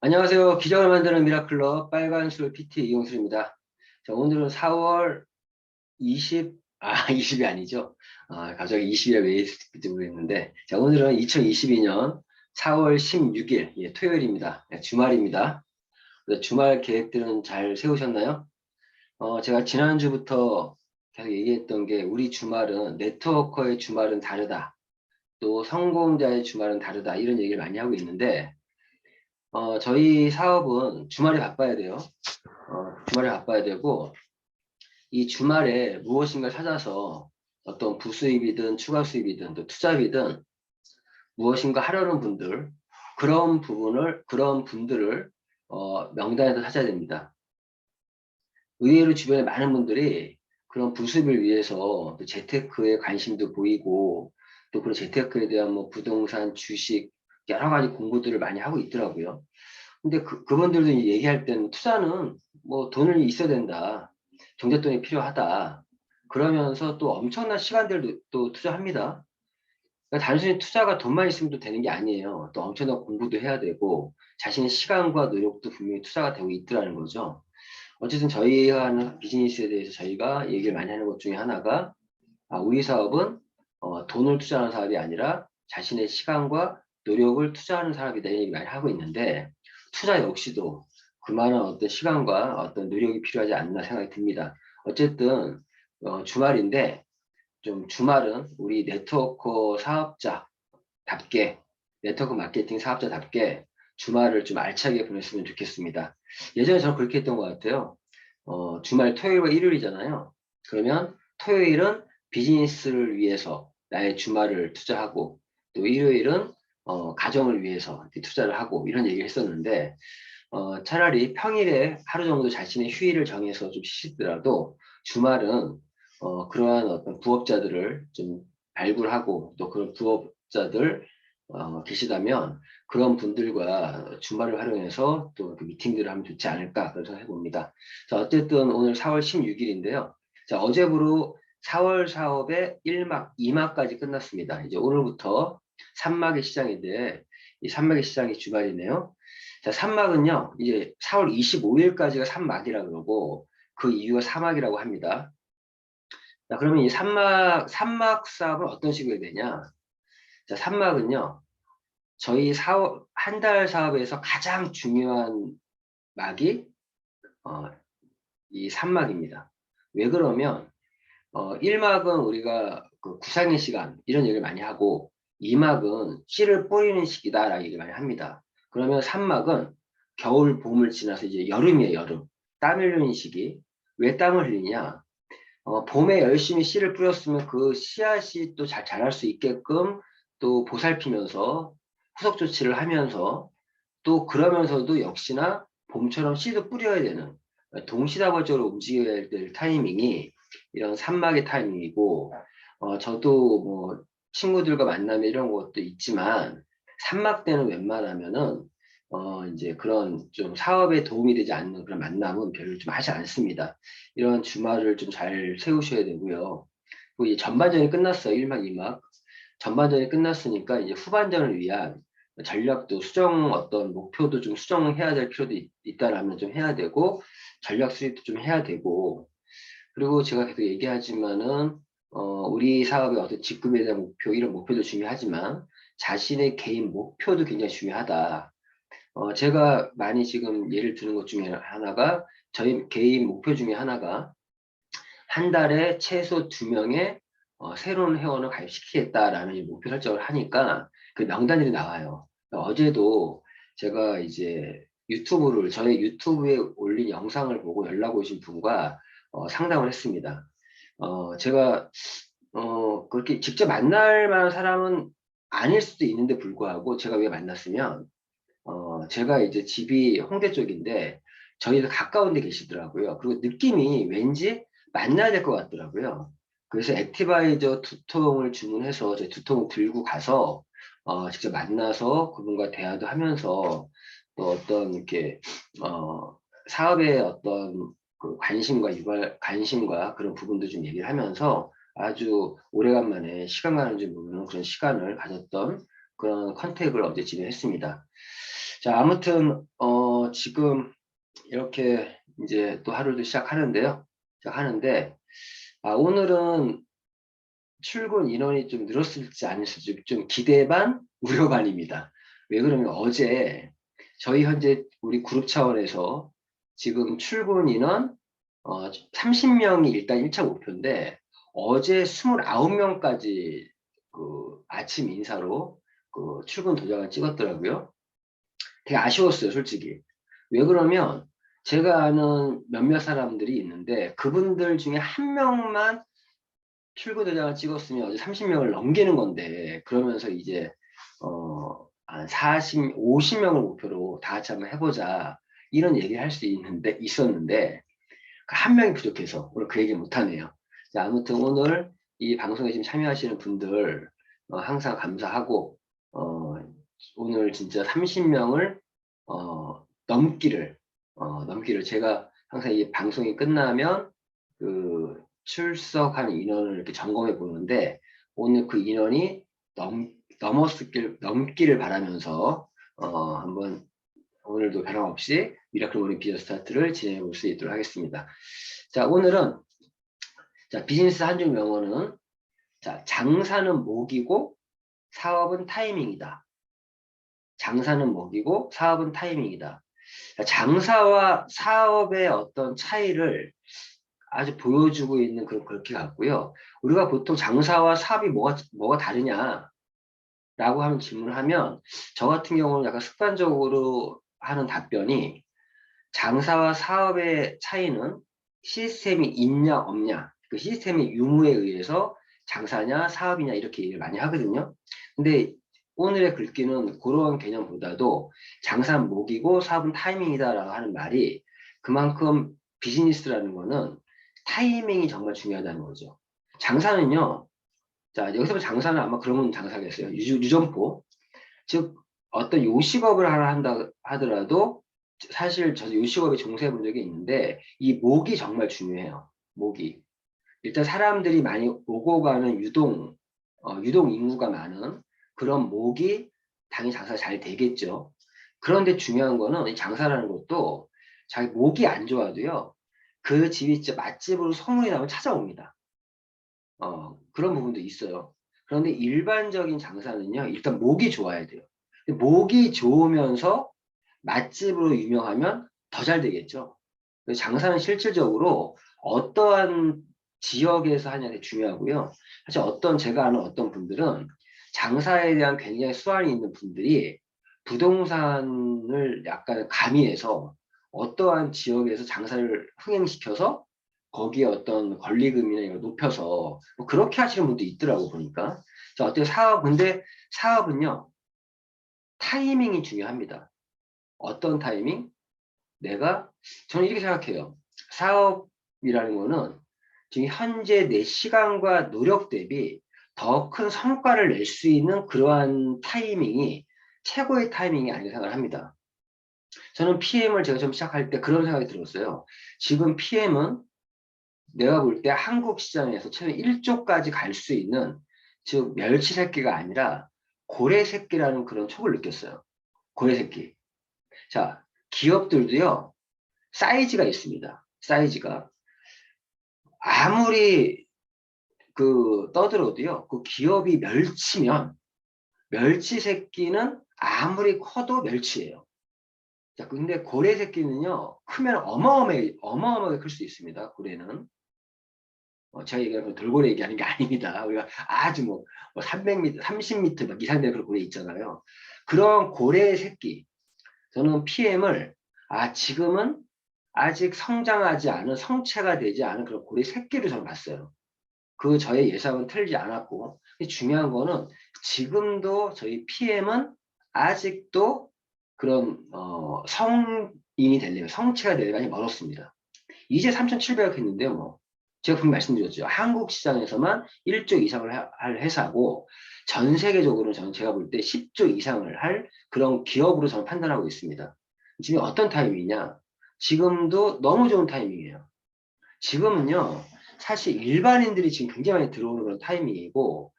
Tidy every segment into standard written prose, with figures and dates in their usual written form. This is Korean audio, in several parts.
안녕하세요. 기적을 만드는 미라클러 빨간술 PT 이용술입니다. 자, 오늘은 4월 20이 아니죠. 갑자기 20일에 왜 있을지 모르겠는데, 자, 오늘은 2022년 4월 16일, 토요일입니다. 주말입니다. 주말 계획들은 잘 세우셨나요? 제가 지난주부터 계속 얘기했던 게, 우리 주말은, 네트워커의 주말은 다르다. 또 성공자의 주말은 다르다. 이런 얘기를 많이 하고 있는데, 저희 사업은 주말에 바빠야 돼요. 주말에 바빠야 되고, 이 주말에 무엇인가 찾아서 어떤 부수입이든 추가 수입이든 또 투자비든 무엇인가 하려는 분들, 그런 분들을 명단에서 찾아야 됩니다. 의외로 주변에 많은 분들이 그런 부수입을 위해서 또 재테크에 관심도 보이고, 또 그런 재테크에 대한 뭐 부동산, 주식, 여러 가지 공부들을 많이 하고 있더라고요. 근데 그분들도 얘기할 때는 투자는 뭐 돈이 있어야 된다. 경제돈이 필요하다. 그러면서 또 엄청난 시간들도 또 투자합니다. 그러니까 단순히 투자가 돈만 있으면 또 되는 게 아니에요. 또 엄청난 공부도 해야 되고 자신의 시간과 노력도 분명히 투자가 되고 있더라는 거죠. 어쨌든 저희가 하는 비즈니스에 대해서 저희가 얘기를 많이 하는 것 중에 하나가, 우리 사업은 돈을 투자하는 사업이 아니라 자신의 시간과 노력을 투자하는 사업이다, 이런 얘기 많이 하고 있는데, 투자 역시도 그만한 어떤 시간과 어떤 노력이 필요하지 않나 생각이 듭니다. 어쨌든 주말인데, 좀 주말은 우리 네트워크 사업자답게, 네트워크 마케팅 사업자답게 주말을 좀 알차게 보냈으면 좋겠습니다. 예전에 저는 그렇게 했던 것 같아요. 주말 토요일과 일요일이잖아요. 그러면 토요일은 비즈니스를 위해서 나의 주말을 투자하고, 또 일요일은 가정을 위해서 이렇게 투자를 하고, 이런 얘기를 했었는데, 차라리 평일에 하루 정도 자신의 휴일을 정해서 좀 쉬시더라도 주말은 그러한 어떤 부업자들을 좀 발굴하고, 또 그런 부업자들 계시다면 그런 분들과 주말을 활용해서 또 미팅들을 하면 좋지 않을까, 그런 생각을 해봅니다. 자, 어쨌든 오늘 4월 16일인데요. 자, 어제부로 4월 사업의 1막, 2막까지 끝났습니다. 이제 오늘부터 3막의 시장인데, 이 3막의 시장이 주말이네요. 자, 3막은요, 이제 4월 25일까지가 3막이라 그러고, 그 이유가 4막이라고 합니다. 자, 그러면 이 3막 사업은 어떤 식으로 해야 되냐? 자, 3막은요, 저희 사업, 한 달 사업에서 가장 중요한 막이, 어, 이 3막입니다. 왜 그러면, 1막은 우리가 그 구상의 시간, 이런 얘기를 많이 하고, 2막은 씨를 뿌리는 시기다라는 얘기를 많이 합니다. 그러면 3막은 겨울, 봄을 지나서 이제 여름이에요, 여름. 땀 흘리는 시기. 왜 땀을 흘리냐? 봄에 열심히 씨를 뿌렸으면 그 씨앗이 또 잘 자랄 수 있게끔 또 보살피면서 후속 조치를 하면서, 또 그러면서도 역시나 봄처럼 씨도 뿌려야 되는, 동시다발적으로 움직여야 될 타이밍이 이런 산막의 타이밍이고, 저도 뭐 친구들과 만나면 이런 것도 있지만, 산막 때는 웬만하면은 이제 그런 좀 사업에 도움이 되지 않는 그런 만남은 별로 좀 하지 않습니다. 이런 주말을 좀 잘 세우셔야 되고요. 그리고 이제 전반전이 끝났어요. 1막, 2막. 전반전이 끝났으니까 이제 후반전을 위한 전략도 수정, 어떤 목표도 좀 수정해야 될 필요도 있다라면 좀 해야 되고, 전략 수립도 좀 해야 되고, 그리고 제가 계속 얘기하지만은 우리 사업의 어떤 직급에 대한 목표, 이런 목표도 중요하지만 자신의 개인 목표도 굉장히 중요하다. 제가 많이 지금 예를 드는 것 중에 하나가, 저희 개인 목표 중에 하나가 한 달에 최소 2명의 새로운 회원을 가입시키겠다라는 이 목표 설정을 하니까 그 명단들이 나와요. 어제도 제가 이제 저의 유튜브에 올린 영상을 보고 연락 오신 분과 상담을 했습니다. 제가 그렇게 직접 만날 만한 사람은 아닐 수도 있는데 불구하고, 제가 왜 만났으면, 제가 이제 집이 홍대 쪽인데 저희도 가까운 데 계시더라고요. 그리고 느낌이 왠지 만나야 될 것 같더라고요. 그래서 액티바이저 2통을 주문해서 제 2통을 들고 가서 직접 만나서 그분과 대화도 하면서, 또 어떤 이렇게 사업의 어떤 그 관심과 그런 부분도 좀 얘기를 하면서 아주 오래간만에 시간 가는 줄 모르는 그런 시간을 가졌던 그런 컨택을 어제 진행했습니다. 자, 아무튼 지금 이렇게 이제 또 하루도 시작하는데요. 시작하는데 오늘은 출근 인원이 좀 늘었을지 아닐지 좀 기대 반 우려 반입니다. 왜 그러면 어제 저희 현재 우리 그룹 차원에서 지금 출근 인원 30명이 일단 1차 목표인데 어제 29명까지 그 아침 인사로 그 출근 도장을 찍었더라고요. 되게 아쉬웠어요, 솔직히. 왜 그러면 제가 아는 몇몇 사람들이 있는데 그분들 중에 한 명만 출구 도장을 찍었으면 어제 30명을 넘기는 건데 그러면서 이제 한 40, 50명을 목표로 다 같이 한번 해보자 이런 얘기를 할 수 있었는데 그 한 명이 부족해서 오늘 그 얘기 못하네요. 자, 아무튼 오늘 이 방송에 지금 참여하시는 분들 항상 감사하고 오늘 진짜 30명을 넘기를 제가 항상 이 방송이 끝나면 그 출석한 인원을 이렇게 점검해 보는데 오늘 그 인원이 넘기를 바라면서 한번 오늘도 변함없이 미라클 모닝 비전 스타트를 진행해 볼 수 있도록 하겠습니다. 자, 오늘은 자, 비즈니스 한 줄 명언은 자, 장사는 목이고 사업은 타이밍이다. 장사는 목이고 사업은 타이밍이다. 장사와 사업의 어떤 차이를 아주 보여주고 있는 그런 글귀 같고요. 우리가 보통 장사와 사업이 뭐가 다르냐 라고 하는 질문을 하면 저 같은 경우는 약간 습관적으로 하는 답변이 장사와 사업의 차이는 시스템이 있냐 없냐 그 시스템의 유무에 의해서 장사냐 사업이냐 이렇게 얘기를 많이 하거든요. 근데 오늘의 글귀는 그런 개념보다도 장사는 목이고 사업은 타이밍이다 라고 하는 말이 그만큼 비즈니스라는 거는 타이밍이 정말 중요하다는 거죠. 장사는요. 자, 여기서 장사는 아마 그런 장사겠어요. 유점포. 즉 어떤 요식업을 하나 한다 하더라도 사실 저도 요식업에 종사해 본 적이 있는데 이 목이 정말 중요해요. 목이. 일단 사람들이 많이 오고 가는 유동 인구가 많은 그런 목이 당연히 장사가 잘 되겠죠. 그런데 중요한 거는 이 장사라는 것도 자기 목이 안 좋아도요. 그 집이 진짜 맛집으로 소문이 나면 찾아옵니다. 그런 부분도 있어요. 그런데 일반적인 장사는요. 일단 목이 좋아야 돼요. 목이 좋으면서 맛집으로 유명하면 더 잘 되겠죠. 그래서 장사는 실질적으로 어떠한 지역에서 하냐가 중요하고요. 사실 제가 아는 어떤 분들은 장사에 대한 굉장히 수완이 있는 분들이 부동산을 약간 가미해서 어떠한 지역에서 장사를 흥행시켜서 거기에 어떤 권리금이나 이걸 높여서 뭐 그렇게 하시는 분도 있더라고 보니까. 자, 근데 사업은요, 타이밍이 중요합니다. 어떤 타이밍? 저는 이렇게 생각해요. 사업이라는 거는 지금 현재 내 시간과 노력 대비 더 큰 성과를 낼 수 있는 그러한 타이밍이 최고의 타이밍이 아니라 생각을 합니다. 저는 PM을 제가 좀 시작할 때 그런 생각이 들었어요. 지금 PM은 내가 볼 때 한국 시장에서 최소 1조까지 갈 수 있는 즉 멸치 새끼가 아니라 고래 새끼라는 그런 촉을 느꼈어요. 고래 새끼. 자, 기업들도요. 사이즈가 있습니다. 사이즈가. 아무리 떠들어도요. 그 기업이 멸치면 멸치 새끼는 아무리 커도 멸치예요. 자, 근데 고래 새끼는요. 크면 어마어마하게 클 수 있습니다. 고래는. 제가 얘기하는 돌고래 얘기하는 게 아닙니다. 우리가 아주 300m, 30m 막 이상 되는 그런 고래 있잖아요. 그런 고래 새끼. 저는 PM을 지금은 아직 성장하지 않은 성체가 되지 않은 그런 고래 새끼로 저는 봤어요. 저의 예상은 틀리지 않았고 중요한 거는 지금도 저희 PM은 아직도 그런 성인이 되려면 성체가 되려면 많이 멀었습니다. 이제 3,700억 했는데요. 제가 분명히 말씀드렸죠. 한국 시장에서만 1조 이상을 할 회사고 전 세계적으로 제가 볼 때 10조 이상을 할 그런 기업으로 저는 판단하고 있습니다. 지금 어떤 타이밍이냐? 지금도 너무 좋은 타이밍이에요. 지금은요. 사실 일반인들이 지금 굉장히 많이 들어오는 그런 타이밍이고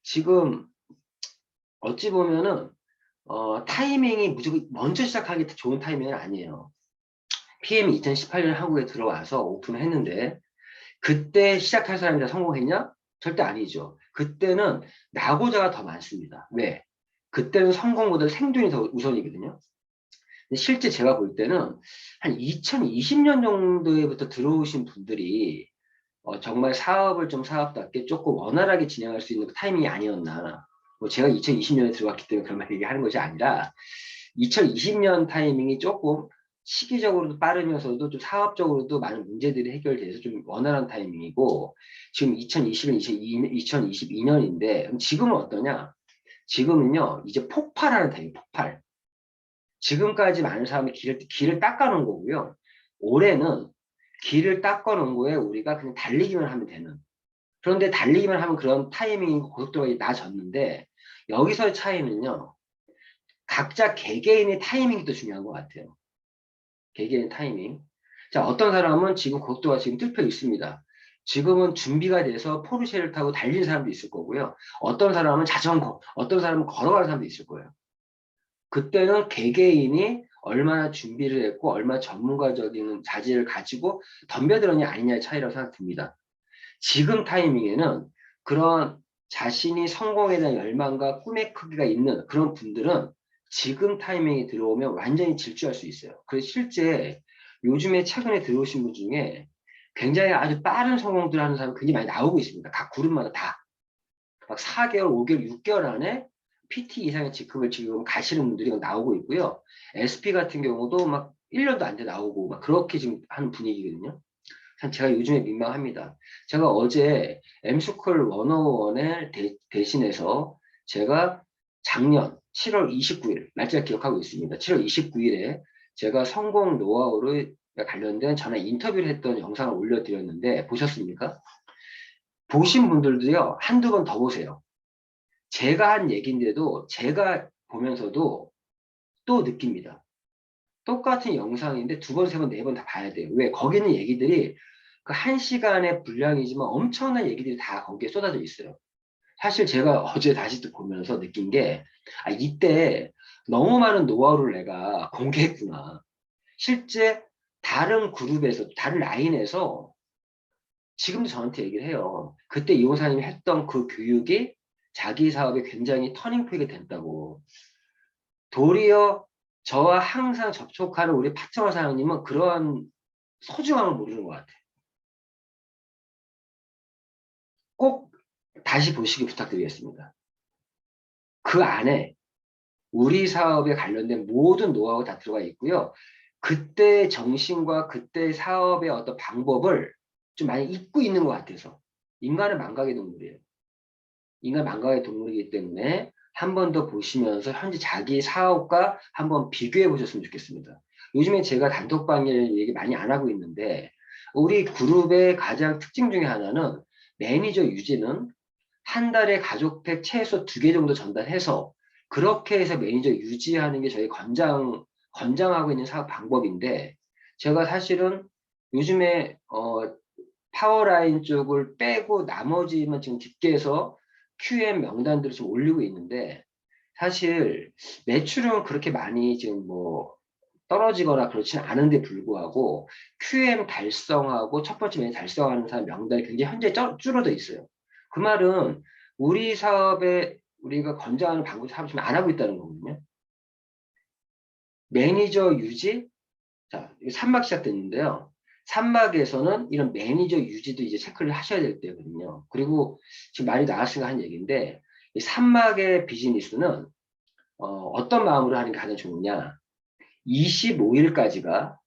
지금 어찌 보면은 타이밍이 무조건 먼저 시작하기 좋은 타이밍은 아니에요. PM이 2018년 한국에 들어와서 오픈했는데 그때 시작할 사람이 다 성공했냐? 절대 아니죠. 그때는 낙오자가 더 많습니다. 왜? 그때는 성공보다 생존이 더 우선이거든요. 근데 실제 제가 볼 때는 한 2020년 정도에부터 들어오신 분들이 정말 사업을 좀 사업답게 조금 원활하게 진행할 수 있는 그 타이밍이 아니었나. 뭐 제가 2020년에 들어왔기 때문에 그런 말 얘기하는 것이 아니라 2020년 타이밍이 조금 시기적으로도 빠르면서도 좀 사업적으로도 많은 문제들이 해결돼서 좀 원활한 타이밍이고 지금 2021, 2022년인데 지금은 어떠냐? 지금은요 이제 폭발하는 타이밍, 폭발. 지금까지 많은 사람이 길을 닦아놓은 거고요. 올해는 길을 닦아놓은 거에 우리가 그냥 달리기만 하면 되는. 그런데 달리기만 하면 그런 타이밍이고 고속도로가 낮아졌는데 여기서의 차이는요. 각자 개개인의 타이밍이 더 중요한 것 같아요. 개개인 타이밍. 자, 어떤 사람은 지금 고속도로가 지금 뚫혀 있습니다. 지금은 준비가 돼서 포르쉐를 타고 달리는 사람도 있을 거고요. 어떤 사람은 자전거, 어떤 사람은 걸어가는 사람도 있을 거예요. 그때는 개개인이 얼마나 준비를 했고 얼마나 전문가적인 자질을 가지고 덤벼들었냐 아니냐의 차이라고 생각됩니다. 지금 타이밍에는 그런 자신이 성공에 대한 열망과 꿈의 크기가 있는 그런 분들은 지금 타이밍에 들어오면 완전히 질주할 수 있어요. 그래서 실제 요즘에 최근에 들어오신 분 중에 굉장히 아주 빠른 성공들을 하는 사람이 굉장히 많이 나오고 있습니다. 각 그룹마다 다. 막 4개월, 5개월, 6개월 안에 PT 이상의 직급을 지금 가시는 분들이 나오고 있고요. SP 같은 경우도 막 1년도 안 돼 나오고 막 그렇게 지금 하는 분위기거든요. 참 제가 요즘에 민망합니다. 제가 어제 M스쿨 101을 대신해서 제가 작년 7월 29일, 날짜 기억하고 있습니다. 7월 29일에 제가 성공 노하우를 관련된 전화 인터뷰를 했던 영상을 올려드렸는데 보셨습니까? 보신 분들도요, 한두 번 더 보세요. 제가 한 얘기인데도 제가 보면서도 또 느낍니다. 똑같은 영상인데 두 번, 세 번, 네 번 다 봐야 돼요. 왜? 거기 있는 얘기들이 그 한 시간의 분량이지만 엄청난 얘기들이 다 거기에 쏟아져 있어요. 사실 제가 어제 다시 또 보면서 느낀 게, 이때 너무 많은 노하우를 내가 공개했구나. 실제 다른 그룹에서, 다른 라인에서 지금도 저한테 얘기를 해요. 그때 이호사님이 했던 그 교육이 자기 사업에 굉장히 터닝포인트가 됐다고. 도리어 저와 항상 접촉하는 우리 파트너 사장님은 그런 소중함을 모르는 것 같아요. 꼭 다시 보시기 부탁드리겠습니다. 그 안에 우리 사업에 관련된 모든 노하우 다 들어가 있고요. 그때 정신과 그때 사업의 어떤 방법을 좀 많이 잊고 있는 것 같아서 인간은 망각의 동물이에요. 인간 망각의 동물이기 때문에 한 번 더 보시면서 현재 자기 사업과 한번 비교해 보셨으면 좋겠습니다. 요즘에 제가 단톡방에 얘기 많이 안 하고 있는데 우리 그룹의 가장 특징 중에 하나는 매니저 유지는 한 달에 가족팩 최소 2개 정도 전달해서 그렇게 해서 매니저 유지하는 게 저희 권장하고 있는 사업 방법인데 제가 사실은 요즘에 파워라인 쪽을 빼고 나머지만 지금 집계해서 QM 명단들을 좀 올리고 있는데 사실 매출은 그렇게 많이 지금 뭐 떨어지거나 그렇지는 않은데 불구하고 QM 달성하고 첫 번째 메뉴 달성하는 사람 명단이 굉장히 현재 줄어져 있어요. 그 말은 우리 사업에 우리가 권장하는 방법 사업 지금 안 하고 있다는 거거든요. 매니저 유지, 자, 3막 시작됐는데요. 3막에서는 이런 매니저 유지도 이제 체크를 하셔야 될 때거든요. 그리고 지금 많이 나왔으니까 한 얘기인데, 이 3막의 비즈니스는 어떤 마음으로 하는 게 가장 좋으냐. 25일까지가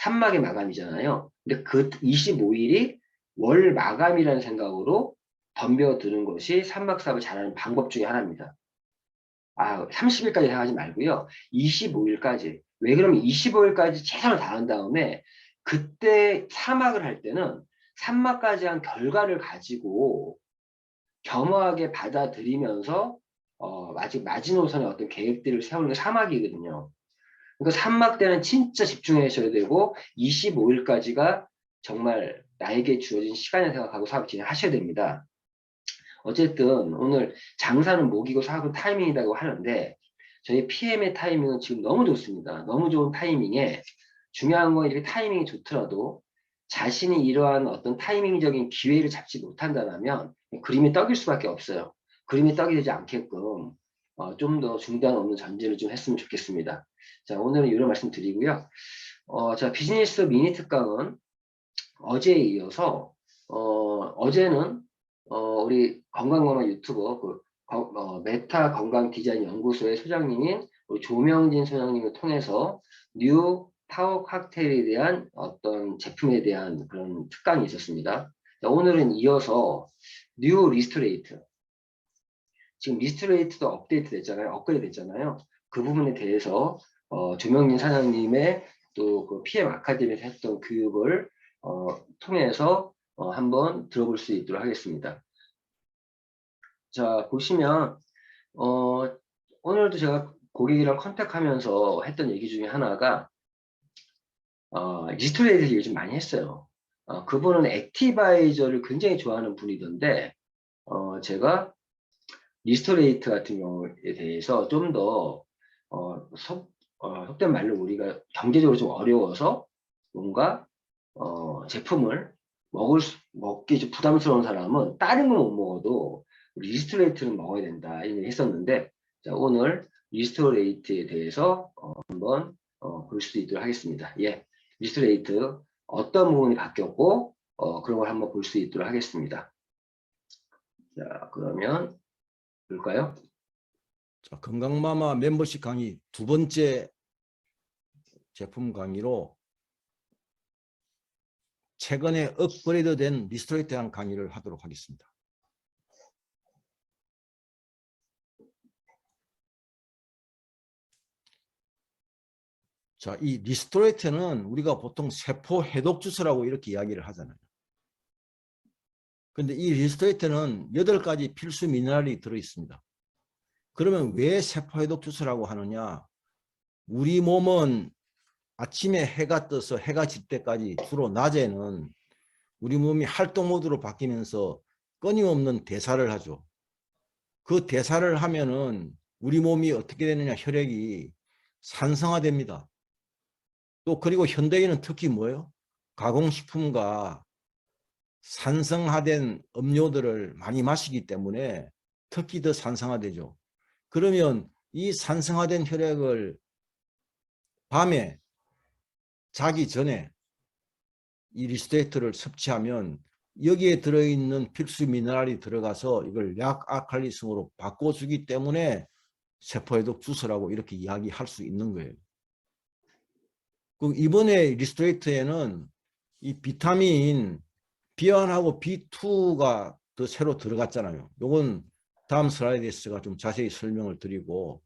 3막의 마감이잖아요. 근데 그 25일이 월 마감이라는 생각으로 덤벼드는 것이 3막 사업을 잘하는 방법 중에 하나입니다. 30일까지 생각하지 말고요. 25일까지. 왜 그러면 25일까지 최선을 다한 다음에 그때 3막을 할 때는 3막까지 한 결과를 가지고 겸허하게 받아들이면서 아직 마지노선의 어떤 계획들을 세우는 게 3막이거든요. 그러니까 3막 때는 진짜 집중하셔야 되고 25일까지가 정말 나에게 주어진 시간을 생각하고 사업 진행하셔야 됩니다. 어쨌든 오늘 장사는 목이고 사업은 타이밍이라고 하는데 저희 PM의 타이밍은 지금 너무 좋습니다. 너무 좋은 타이밍에 중요한 건 이렇게 타이밍이 좋더라도 자신이 이러한 어떤 타이밍적인 기회를 잡지 못한다면 그림이 떡일 수밖에 없어요. 그림이 떡이 되지 않게끔 좀 더 중단 없는 전진을 좀 했으면 좋겠습니다. 자, 오늘은 이런 말씀 드리고요. 자, 비즈니스 미니 특강은 어제에 이어서 어제는 우리 건강검화 유튜버 메타 건강 디자인 연구소의 소장님인 우리 조명진 소장님을 통해서 뉴 타워 칵테일에 대한 어떤 제품에 대한 그런 특강이 있었습니다. 자, 오늘은 이어서 뉴 리스토레이트, 지금 리스토레이트도 업데이트 됐잖아요. 업그레이드 됐잖아요. 그 부분에 대해서 조명진 사장님의 또 그 PM 아카데미에서 했던 교육을 통해서 한번 들어볼 수 있도록 하겠습니다. 자, 보시면 오늘도 제가 고객이랑 컨택하면서 했던 얘기 중에 하나가 리스토레이트 얘기 좀 많이 했어요. 그분은 액티바이저를 굉장히 좋아하는 분이던데 제가 리스토레이트 같은 경우에 대해서 좀 더 속된 말로 우리가 경제적으로 좀 어려워서 뭔가 제품을 먹기 좀 부담스러운 사람은 다른 걸 못 먹어도 리스토레이트는 먹어야 된다 이런 얘기 했었는데, 자, 오늘 리스토레이트에 대해서 한번 볼 수 있도록 하겠습니다. 예, 리스토레이트 어떤 부분이 바뀌었고 그런 걸 한번 볼 수 있도록 하겠습니다. 자, 그러면 볼까요? 자, 건강마마 멤버십 강의 두 번째 제품 강의로 최근에 업그레이드된 리스토레이트에 대한 강의를 하도록 하겠습니다. 자, 이 리스토레이트는 우리가 보통 세포 해독 주스라고 이렇게 이야기를 하잖아요. 근데 이 리스토레이트는 8가지 필수 미네랄이 들어 있습니다. 그러면 왜 세포 해독 주스라고 하느냐? 우리 몸은 아침에 해가 떠서 해가 질 때까지 주로 낮에는 우리 몸이 활동 모드로 바뀌면서 끊임없는 대사를 하죠. 그 대사를 하면은 우리 몸이 어떻게 되느냐? 혈액이 산성화됩니다. 또 그리고 현대인은 특히 뭐예요? 가공식품과 산성화된 음료들을 많이 마시기 때문에 특히 더 산성화되죠. 그러면 이 산성화된 혈액을 밤에 자기 전에 이 리스토레이트를 섭취하면 여기에 들어있는 필수 미네랄이 들어가서 이걸 약알칼리성으로 바꿔주기 때문에 세포해독 주스라고 이렇게 이야기할 수 있는 거예요. 그럼 이번에 리스토레이트에는 이 비타민 B1하고 B2가 더 새로 들어갔잖아요. 요건 다음 슬라이드에서 제가 좀 자세히 설명을 드리고,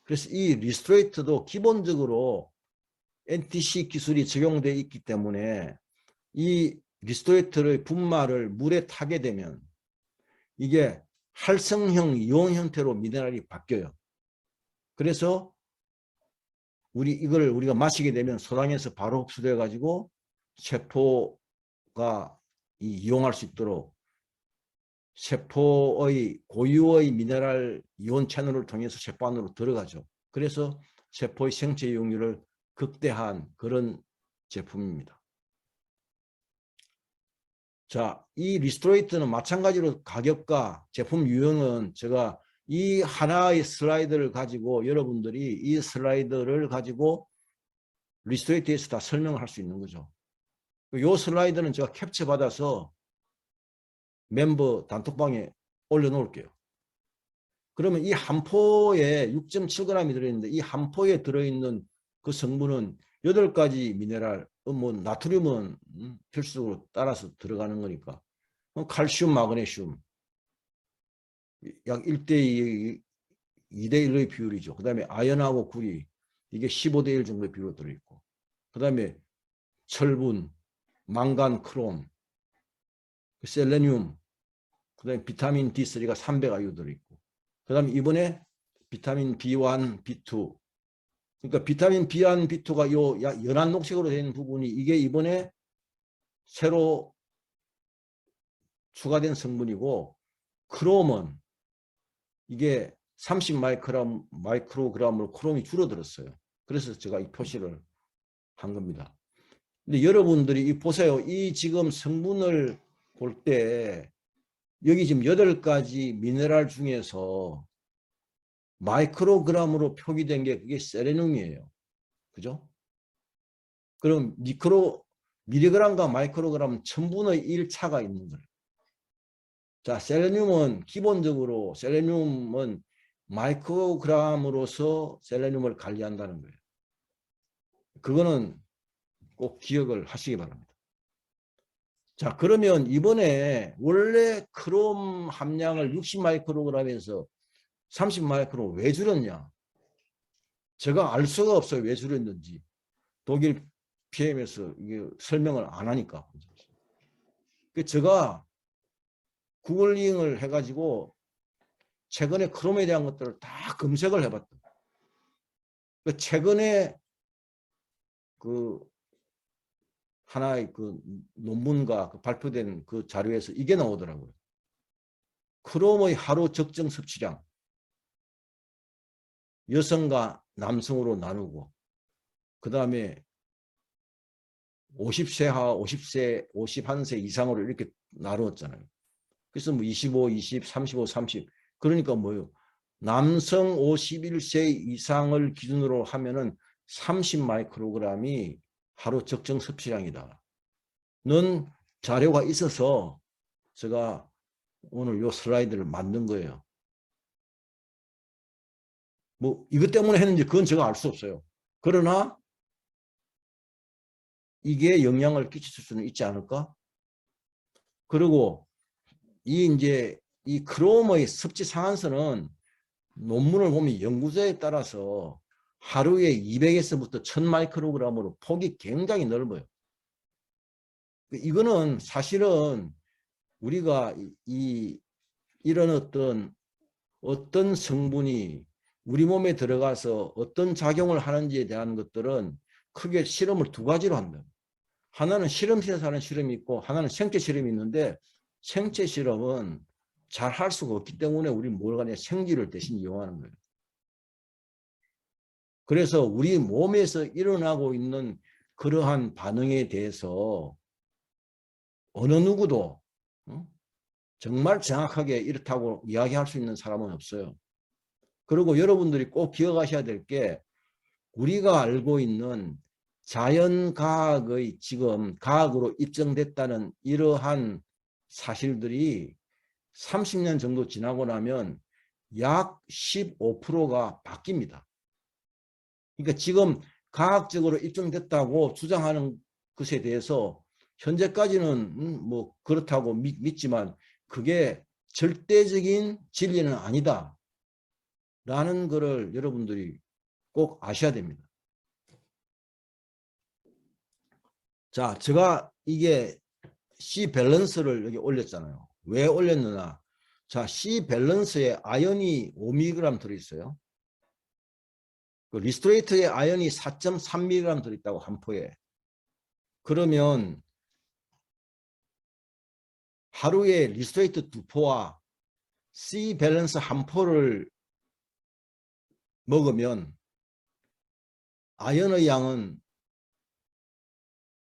그래서 이 리스토레이트도 기본적으로 NTC 기술이 적용되어 있기 때문에 이 리스토레이트의 분말을 물에 타게 되면 이게 활성형 이온 형태로 미네랄이 바뀌어요. 그래서 이걸 우리가 마시게 되면 소량에서 바로 흡수돼 가지고 세포가 이용할 수 있도록 세포의 고유의 미네랄 이온 채널을 통해서 세포 안으로 들어가죠. 그래서 세포의 생체 이용률을 극대화한 그런 제품입니다. 자, 이 리스토레이트는 마찬가지로 가격과 제품 유형은 제가 이 하나의 슬라이드를 가지고 여러분들이 이 슬라이드를 가지고 리스토레이트에서 다 설명을 할 수 있는 거죠. 이 슬라이드는 제가 캡처 받아서 멤버 단톡방에 올려놓을게요. 그러면 이 한 포에 6.7g이 들어있는데 이 한 포에 들어있는 그 성분은 8가지 미네랄, 뭐 나트륨은 필수로 따라서 들어가는 거니까 칼슘, 마그네슘 약 1대2, 2대1의 비율이죠. 그 다음에 아연하고 구리 이게 15대1 정도의 비율로 들어있고, 그 다음에 철분, 망간, 크롬, 셀레늄, 그 다음에 비타민 D3가 300IU 들어있고, 그 다음에 이번에 비타민 B1, B2, 그러니까 비타민 B1, B2가 요 연한 녹색으로 된 부분이 이게 이번에 새로 추가된 성분이고, 크롬은 이게 30 마이크로그램으로 크롬이 줄어들었어요. 그래서 제가 이 표시를 한 겁니다. 근데 여러분들이 보세요. 이 지금 성분을 볼 때 여기 지금 8가지 미네랄 중에서 마이크로그램으로 표기된 게 그게 세레늄이에요. 그죠? 그럼 미리그램과 마이크로그램 1000분의 1 차가 있는 거예요. 자, 셀레늄은 기본적으로 셀레늄은 마이크로그램으로서 셀레늄을 관리한다는 거예요. 그거는 꼭 기억을 하시기 바랍니다. 자, 그러면 이번에 원래 크롬 함량을 60 마이크로그램에서 30 마이크로 왜 줄였냐? 제가 알 수가 없어요. 왜 줄였는지. 독일 PM에서 이게 설명을 안 하니까. 제가 구글링을 해가지고 최근에 크롬에 대한 것들을 다 검색을 해봤다. 최근에 그 하나의 그 논문과 그 발표된 그 자료에서 이게 나오더라고요. 크롬의 하루 적정 섭취량. 여성과 남성으로 나누고, 그 다음에 50세하 50세, 51세 이상으로 이렇게 나누었잖아요. 그래서 뭐 25, 20, 35, 30. 그러니까 뭐예요? 남성 51세 이상을 기준으로 하면은 30 마이크로그램이 하루 적정 섭취량이다. 는 자료가 있어서 제가 오늘 요 슬라이드를 만든 거예요. 뭐 이것 때문에 했는지 그건 제가 알 수 없어요. 그러나 이게 영향을 끼칠 수는 있지 않을까? 그리고 이 크롬의 섭취 상한선은 논문을 보면 연구자에 따라서 하루에 200에서부터 1000 마이크로그램으로 폭이 굉장히 넓어요. 이거는 사실은 우리가 이런 어떤 성분이 우리 몸에 들어가서 어떤 작용을 하는지에 대한 것들은 크게 실험을 2가지로 한다. 하나는 실험실에서 하는 실험이 있고 하나는 생체 실험이 있는데, 생체 실험은 잘 할 수가 없기 때문에 우리 뭘 하냐, 생쥐를 대신 이용하는 거예요. 그래서 우리 몸에서 일어나고 있는 그러한 반응에 대해서 어느 누구도 정말 정확하게 이렇다고 이야기할 수 있는 사람은 없어요. 그리고 여러분들이 꼭 기억하셔야 될 게, 우리가 알고 있는 자연과학의 지금 과학으로 입증됐다는 이러한 사실들이 30년 정도 지나고 나면 약 15%가 바뀝니다. 그러니까 지금 과학적으로 입증됐다고 주장하는 것에 대해서 현재까지는 뭐 그렇다고 믿지만 그게 절대적인 진리는 아니다 라는 거를 여러분들이 꼭 아셔야 됩니다. 자, 제가 이게 C 밸런스를 여기 올렸잖아요. 왜 올렸느냐? 자, C 밸런스에 아연이 5mg 들어있어요. 그 리스토레이트에 아연이 4.3mg 들어있다고 한 포에. 그러면 하루에 리스토레이트 2포와 C 밸런스 한 포를 먹으면 아연의 양은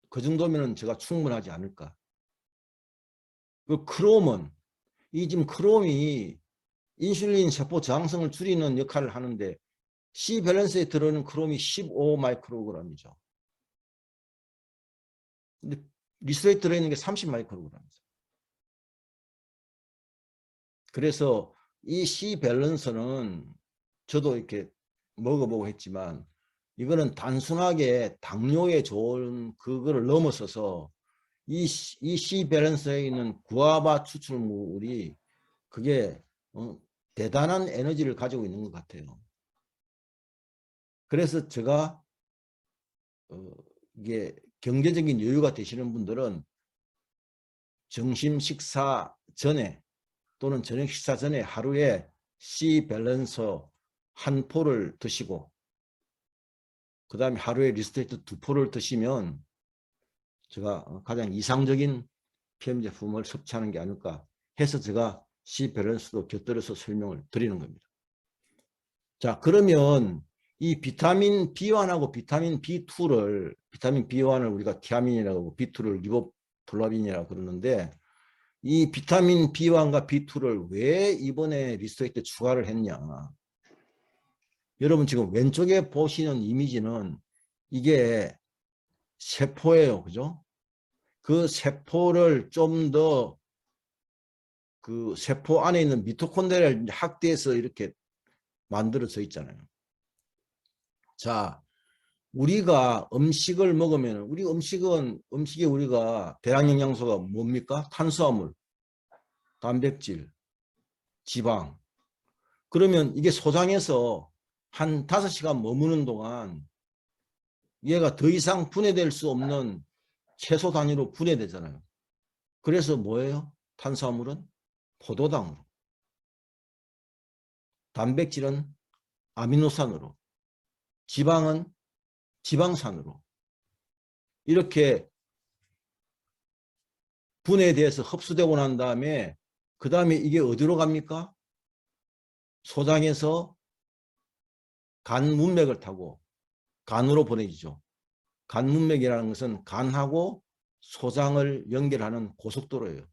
그 정도면 제가 충분하지 않을까. 그 크롬은, 지금 크롬이 인슐린 세포 저항성을 줄이는 역할을 하는데 C 밸런스에 들어오는 크롬이 15 마이크로그램이죠. 근데 리스토레이트 들어있는 게 30 마이크로그램이죠. 그래서 이 C 밸런스는 저도 이렇게 먹어보고 했지만 이거는 단순하게 당뇨에 좋은 그거를 넘어서서 이 C 밸런스에 있는 구아바 추출물이 그게 대단한 에너지를 가지고 있는 것 같아요. 그래서 제가 이게 경제적인 여유가 되시는 분들은 점심 식사 전에 또는 저녁 식사 전에 하루에 C 밸런서 한 포를 드시고 그 다음에 하루에 리스토레이트 2포를 드시면 제가 가장 이상적인 PM 제품을 섭취하는 게 아닐까 해서 제가 C 밸런스도 곁들여서 설명을 드리는 겁니다. 자, 그러면 이 비타민 B1하고 비타민 B1을 우리가 티아민이라고 하고 B2를 리보플라빈이라고 그러는데 이 비타민 B1과 B2를 왜 이번에 리스토이트 추가를 했냐. 여러분 지금 왼쪽에 보시는 이미지는 이게 세포예요. 그죠? 그 세포를 좀 더 그 세포 안에 있는 미토콘드리아를 확대해서 이렇게 만들어져 있잖아요. 자, 우리가 음식을 먹으면 우리 음식에 우리가 대량 영양소가 뭡니까? 탄수화물, 단백질, 지방. 그러면 이게 소장해서 한 5시간 머무는 동안 얘가 더 이상 분해될 수 없는 채소 단위로 분해되잖아요. 그래서 뭐예요? 탄수화물은 포도당으로, 단백질은 아미노산으로, 지방은 지방산으로 이렇게 분해돼서 흡수되고 난 다음에 그 다음에 이게 어디로 갑니까? 소장해서 간 문맥을 타고 간으로 보내지죠. 간 문맥이라는 것은 간하고 소장을 연결하는 고속도로예요.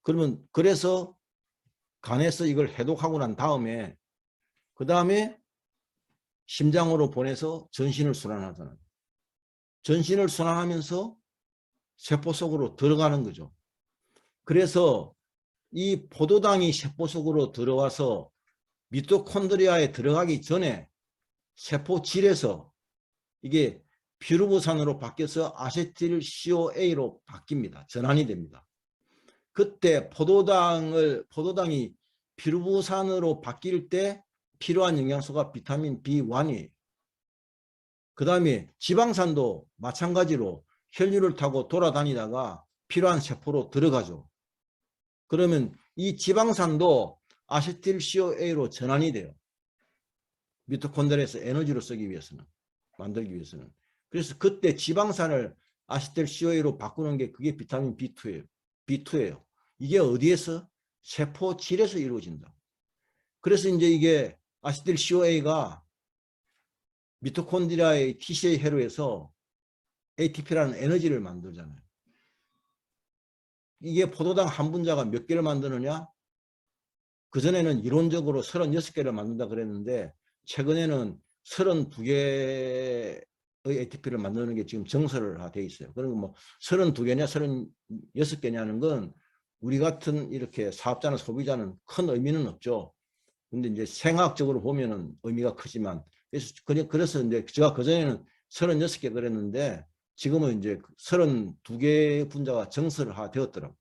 그러면 그래서 간에서 이걸 해독하고 난 다음에 그 다음에 심장으로 보내서 전신을 순환하잖아요. 전신을 순환하면서 세포 속으로 들어가는 거죠. 그래서 이 포도당이 세포 속으로 들어와서 미토콘드리아에 들어가기 전에 세포질에서 이게 피루부산으로 바뀌어서 아세틸 CoA로 바뀝니다. 전환이 됩니다. 그때 포도당이 피루부산으로 바뀔 때 필요한 영양소가 비타민 B1이에요. 그 다음에 지방산도 마찬가지로 혈류를 타고 돌아다니다가 필요한 세포로 들어가죠. 그러면 이 지방산도 아세틸 CoA로 전환이 돼요. 미토콘드리아에서 에너지로 쓰기 위해서는, 만들기 위해서는. 그래서 그때 지방산을 아세틸 CoA로 바꾸는 게 그게 비타민 B2예요. 이게 어디에서? 세포질에서 이루어진다. 그래서 이제 이게 아세틸 CoA가 미토콘드리아의 TCA 회로에서 ATP라는 에너지를 만들잖아요. 이게 포도당 한 분자가 몇 개를 만드느냐? 그전에는 이론적으로 36개를 만든다 그랬는데 최근에는 32개의 ATP를 만드는 게 지금 정설화되어 있어요. 그러면 뭐 32개냐 36개냐는 건 우리 같은 이렇게 사업자나 소비자는 큰 의미는 없죠. 근데 이제 생학적으로 보면은 의미가 크지만 그래서 이제 제가 그전에는 36개 그랬는데 지금은 이제 32개 분자가 정설화 되었더라고요.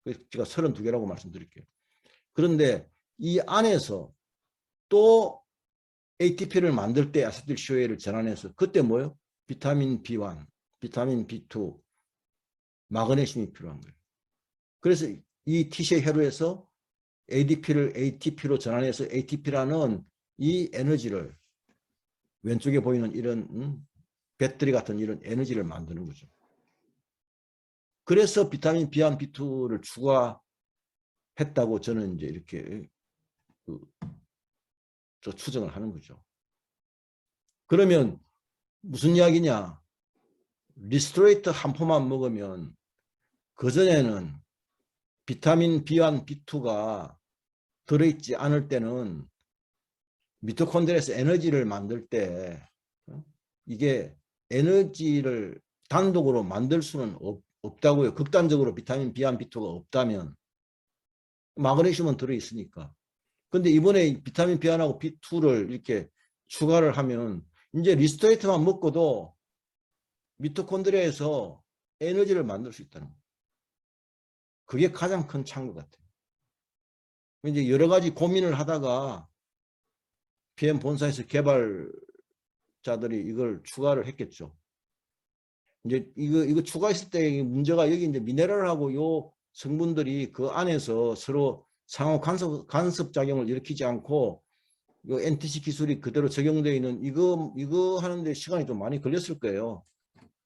그래서 제가 32개라고 말씀드릴게요. 그런데 이 안에서 또 ATP를 만들 때 아세틸 CoA를 전환해서 그때 뭐예요? 비타민 B1, 비타민 B2, 마그네슘이 필요한 거예요. 그래서 이 TCA 회로에서 ADP를 ATP로 전환해서 ATP라는 이 에너지를 왼쪽에 보이는 이런 배터리 같은 이런 에너지를 만드는 거죠. 그래서 비타민 B1, B2를 추가했다고 저는 이제 이렇게 추정을 하는 거죠. 그러면 무슨 이야기냐? 리스토레이트 한 포만 먹으면 그전에는 비타민 B1, B2가 들어있지 않을 때는 미토콘드리아에서 에너지를 만들 때 이게 에너지를 단독으로 만들 수는 없다고요. 극단적으로 비타민 B1, B2가 없다면 마그네슘은 들어있으니까. 근데 이번에 비타민 B1하고 B2를 이렇게 추가를 하면 이제 리스토레이트만 먹고도 미토콘드리아에서 에너지를 만들 수 있다는 거예요. 그게 가장 큰 차인 것 같아요. 이제 여러 가지 고민을 하다가 PM 본사에서 개발자들이 이걸 추가를 했겠죠. 이제 이거 추가했을 때 문제가 여기 이제 미네랄하고 요 성분들이 그 안에서 서로 상호 간섭 작용을 일으키지 않고 요 NTC 기술이 그대로 적용되어 있는 이거 하는데 시간이 좀 많이 걸렸을 거예요.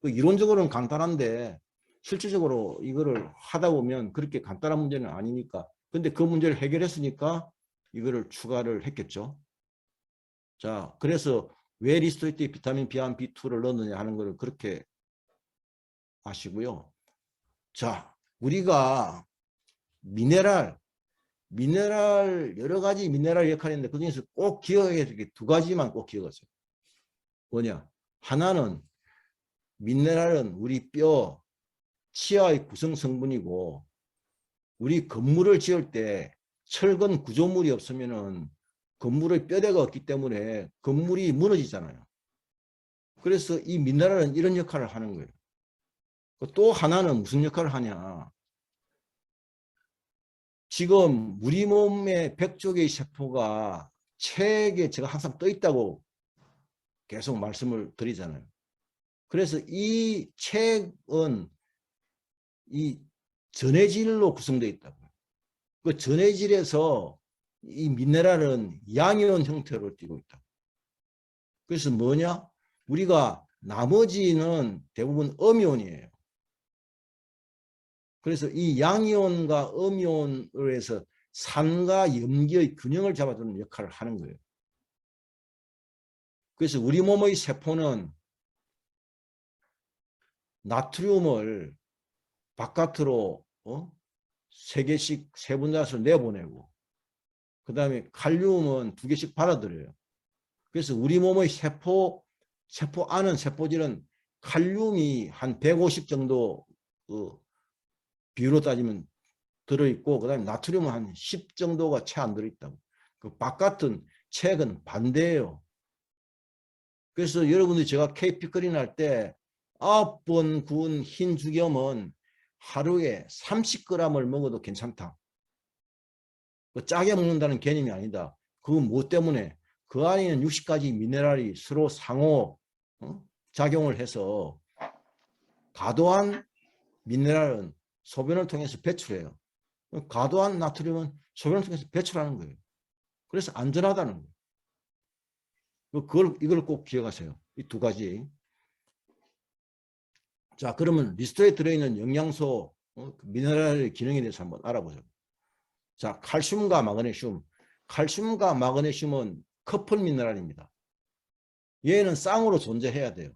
그 이론적으로는 간단한데 실질적으로 이거를 하다 보면 그렇게 간단한 문제는 아니니까. 근데 그 문제를 해결했으니까 이거를 추가를 했겠죠. 자, 그래서 왜 리스토레이트에 비타민 B1, B2를 넣느냐 하는 것을 그렇게 아시고요. 자, 우리가 미네랄 여러 가지 미네랄 역할이 있는데 그중에서 꼭 기억해야 될 게 두 가지만 꼭 기억하세요. 뭐냐? 하나는 미네랄은 우리 뼈, 치아의 구성 성분이고 우리 건물을 지을 때 철근 구조물이 없으면은 건물의 뼈대가 없기 때문에 건물이 무너지잖아요. 그래서 이 미네랄은 이런 역할을 하는 거예요. 또 하나는 무슨 역할을 하냐? 지금 우리 몸의 100조 개의 세포가 체에 제가 항상 떠 있다고 계속 말씀을 드리잖아요. 그래서 이 체은 이 전해질로 구성되어 있다고요. 그 전해질에서 이 미네랄은 양이온 형태로 띄고 있다. 그래서 뭐냐? 우리가 나머지는 대부분 음이온이에요. 그래서 이 양이온과 음이온으로 해서 산과 염기의 균형을 잡아주는 역할을 하는 거예요. 그래서 우리 몸의 세포는 나트륨을 바깥으로 3개씩 세분자해서 내보내고 그 다음에 칼륨은 2개씩 받아들여요. 그래서 우리 몸의 세포 안은 세포질은 칼륨이 한 150 정도 비율로 따지면 들어있고 그 다음에 나트륨은 한 10 정도가 채 안 들어있다고. 그 바깥은 책은 반대예요. 그래서 여러분들이 제가 케이피크린 할 때 9번 구운 흰 죽염은 하루에 30g을 먹어도 괜찮다. 짜게 먹는다는 개념이 아니다. 그건 뭐 때문에? 그 안에 있는 60가지 미네랄이 서로 상호 작용을 해서 과도한 미네랄은 소변을 통해서 배출해요. 과도한 나트륨은 소변을 통해서 배출하는 거예요. 그래서 안전하다는 거예요. 이걸 꼭 기억하세요. 이 두 가지. 자, 그러면 리스토에 들어있는 영양소, 미네랄의 기능에 대해서 한번 알아보죠. 자, 칼슘과 마그네슘. 칼슘과 마그네슘은 커플 미네랄입니다. 얘는 쌍으로 존재해야 돼요.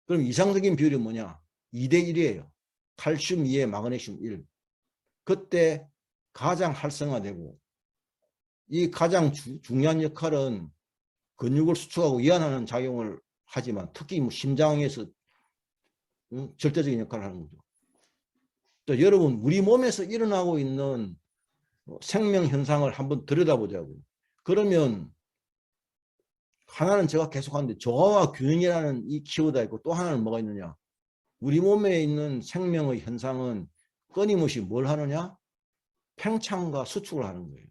그럼 이상적인 비율이 뭐냐? 2대1이에요. 칼슘 2에 마그네슘 1. 그때 가장 활성화되고 이 가장 중요한 역할은 근육을 수축하고 이완하는 작용을 하지만 특히 뭐 심장에서 절대적인 역할을 하는 거죠. 자, 여러분 우리 몸에서 일어나고 있는 생명 현상을 한번 들여다보자고요. 그러면 하나는 제가 계속 하는데 조화와 균형이라는 이 키워드가 있고 또 하나는 뭐가 있느냐? 우리 몸에 있는 생명의 현상은 끊임없이 뭘 하느냐? 팽창과 수축을 하는 거예요.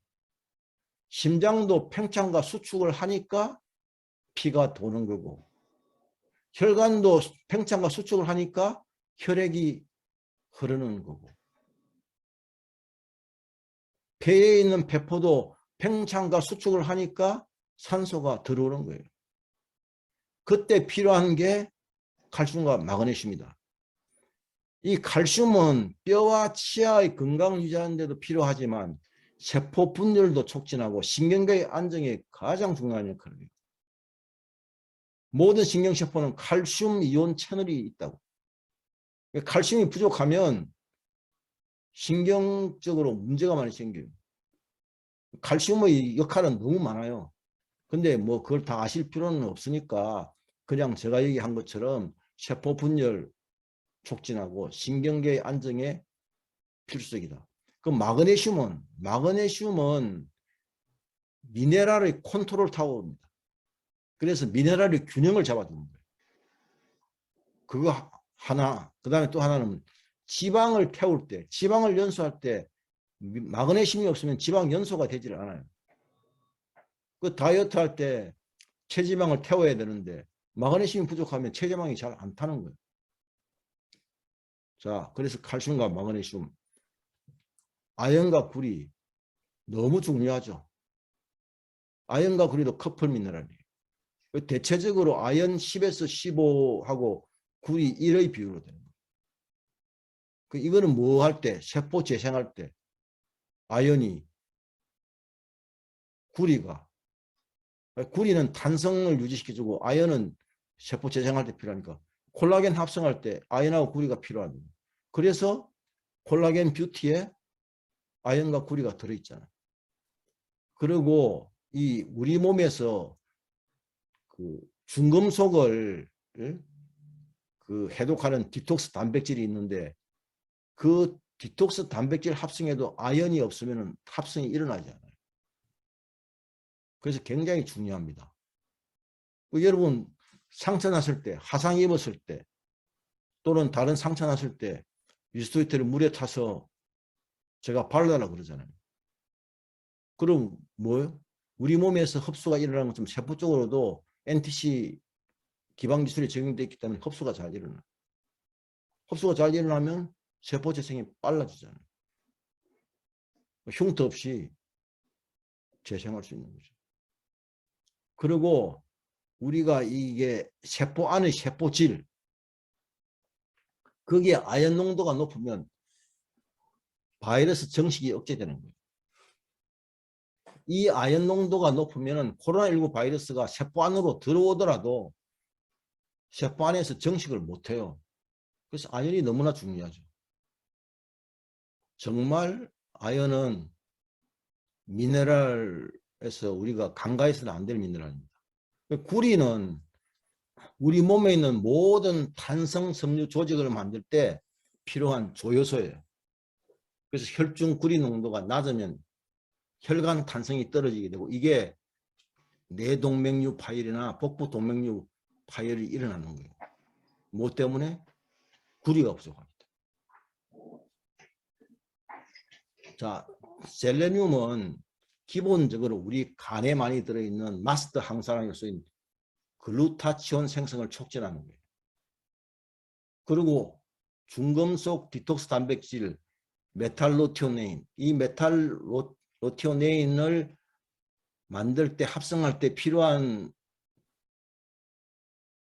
심장도 팽창과 수축을 하니까 피가 도는 거고 혈관도 팽창과 수축을 하니까 혈액이 흐르는 거고 폐에 있는 폐포도 팽창과 수축을 하니까 산소가 들어오는 거예요. 그때 필요한 게 칼슘과 마그네슘이다. 이 칼슘은 뼈와 치아의 건강을 유지하는 데도 필요하지만 세포 분열도 촉진하고 신경계의 안정에 가장 중요한 역할을 해요. 모든 신경세포는 칼슘 이온 채널이 있다고. 칼슘이 부족하면 신경적으로 문제가 많이 생겨요. 칼슘의 역할은 너무 많아요. 근데 뭐 그걸 다 아실 필요는 없으니까 그냥 제가 얘기한 것처럼 세포 분열 촉진하고 신경계의 안정에 필수적이다. 그 마그네슘은 미네랄의 컨트롤 타워입니다. 그래서 미네랄의 균형을 잡아주는 거예요. 그거 하나. 그 다음에 또 하나는 지방을 태울 때, 지방을 연소할 때 마그네슘이 없으면 지방 연소가 되질 않아요. 그 다이어트 할 때 체지방을 태워야 되는데 마그네슘이 부족하면 체지방이 잘 안 타는 거예요. 자, 그래서 칼슘과 마그네슘, 아연과 구리 너무 중요하죠. 아연과 구리도 커플 미네랄이에요. 대체적으로 아연 10에서 15하고 구리 1의 비율로 되는 거예요. 이거는 뭐 할 때? 세포 재생할 때 아연이 구리가 구리는 탄성을 유지시켜주고 아연은 세포 재생할 때 필요하니까 콜라겐 합성할 때 아연하고 구리가 필요합니다. 그래서 콜라겐 뷰티에 아연과 구리가 들어있잖아요. 그리고 이 우리 몸에서 그 중금속을 그 해독하는 디톡스 단백질이 있는데 그 디톡스 단백질 합성에도 아연이 없으면 합성이 일어나지 않아요. 그래서 굉장히 중요합니다. 여러분 상처 났을 때, 화상 입었을 때 또는 다른 상처 났을 때 리스토이트를 물에 타서 제가 바르라고 그러잖아요. 그럼 뭐예요? 우리 몸에서 흡수가 일어나는 것처럼 세포 쪽으로도 NTC 기방 기술이 적용되어 있기 때문에 흡수가 잘 일어나요. 흡수가 잘 일어나면 세포 재생이 빨라지잖아요. 흉터 없이 재생할 수 있는 거죠. 그리고 우리가 이게 세포 안의 세포질, 거기에 아연 농도가 높으면 바이러스 정식이 억제되는 거예요. 이 아연 농도가 높으면 코로나19 바이러스가 세포 안으로 들어오더라도 세포 안에서 정식을 못해요. 그래서 아연이 너무나 중요하죠. 정말 아연은 미네랄에서 우리가 간과해서는 안 될 미네랄입니다. 구리는 우리 몸에 있는 모든 탄성 섬유 조직을 만들 때 필요한 조효소예요. 그래서 혈중 구리 농도가 낮으면 혈관 탄성이 떨어지게 되고 이게 뇌동맥류 파열이나 복부 동맥류 파열이 일어나는 거예요. 뭐 때문에? 구리가 부족합니다. 자, 셀레늄은 기본적으로 우리 간에 많이 들어있는 마스터 항산화에 쓰인 글루타치온 생성을 촉진하는 거예요. 그리고 중금속 디톡스 단백질 메탈로티오네인, 이 메탈로티오네인을 만들 때 합성할 때 필요한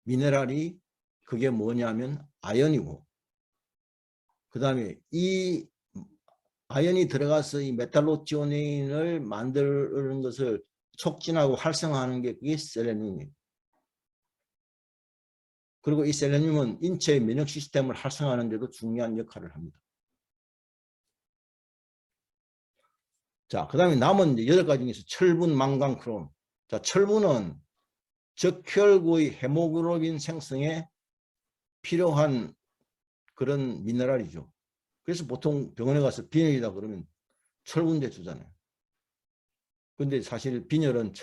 미네랄이 그게 뭐냐면 아연이고, 그 다음에 이 아연이 들어가서 이 메탈로티오네인을 만드는 것을 촉진하고 활성화하는 게 그게 셀레늄이에요. 그리고 이 셀레늄은 인체의 면역 시스템을 활성화하는 데도 중요한 역할을 합니다. 자, 그 다음에 남은 이제 8가지 중에서 철분, 망간, 크롬. 자, 철분은 적혈구의 헤모글로빈 생성에 필요한 그런 미네랄이죠. 그래서 보통 병원에 가서 빈혈이다 그러면 철분제 주잖아요. 근데 사실 빈혈은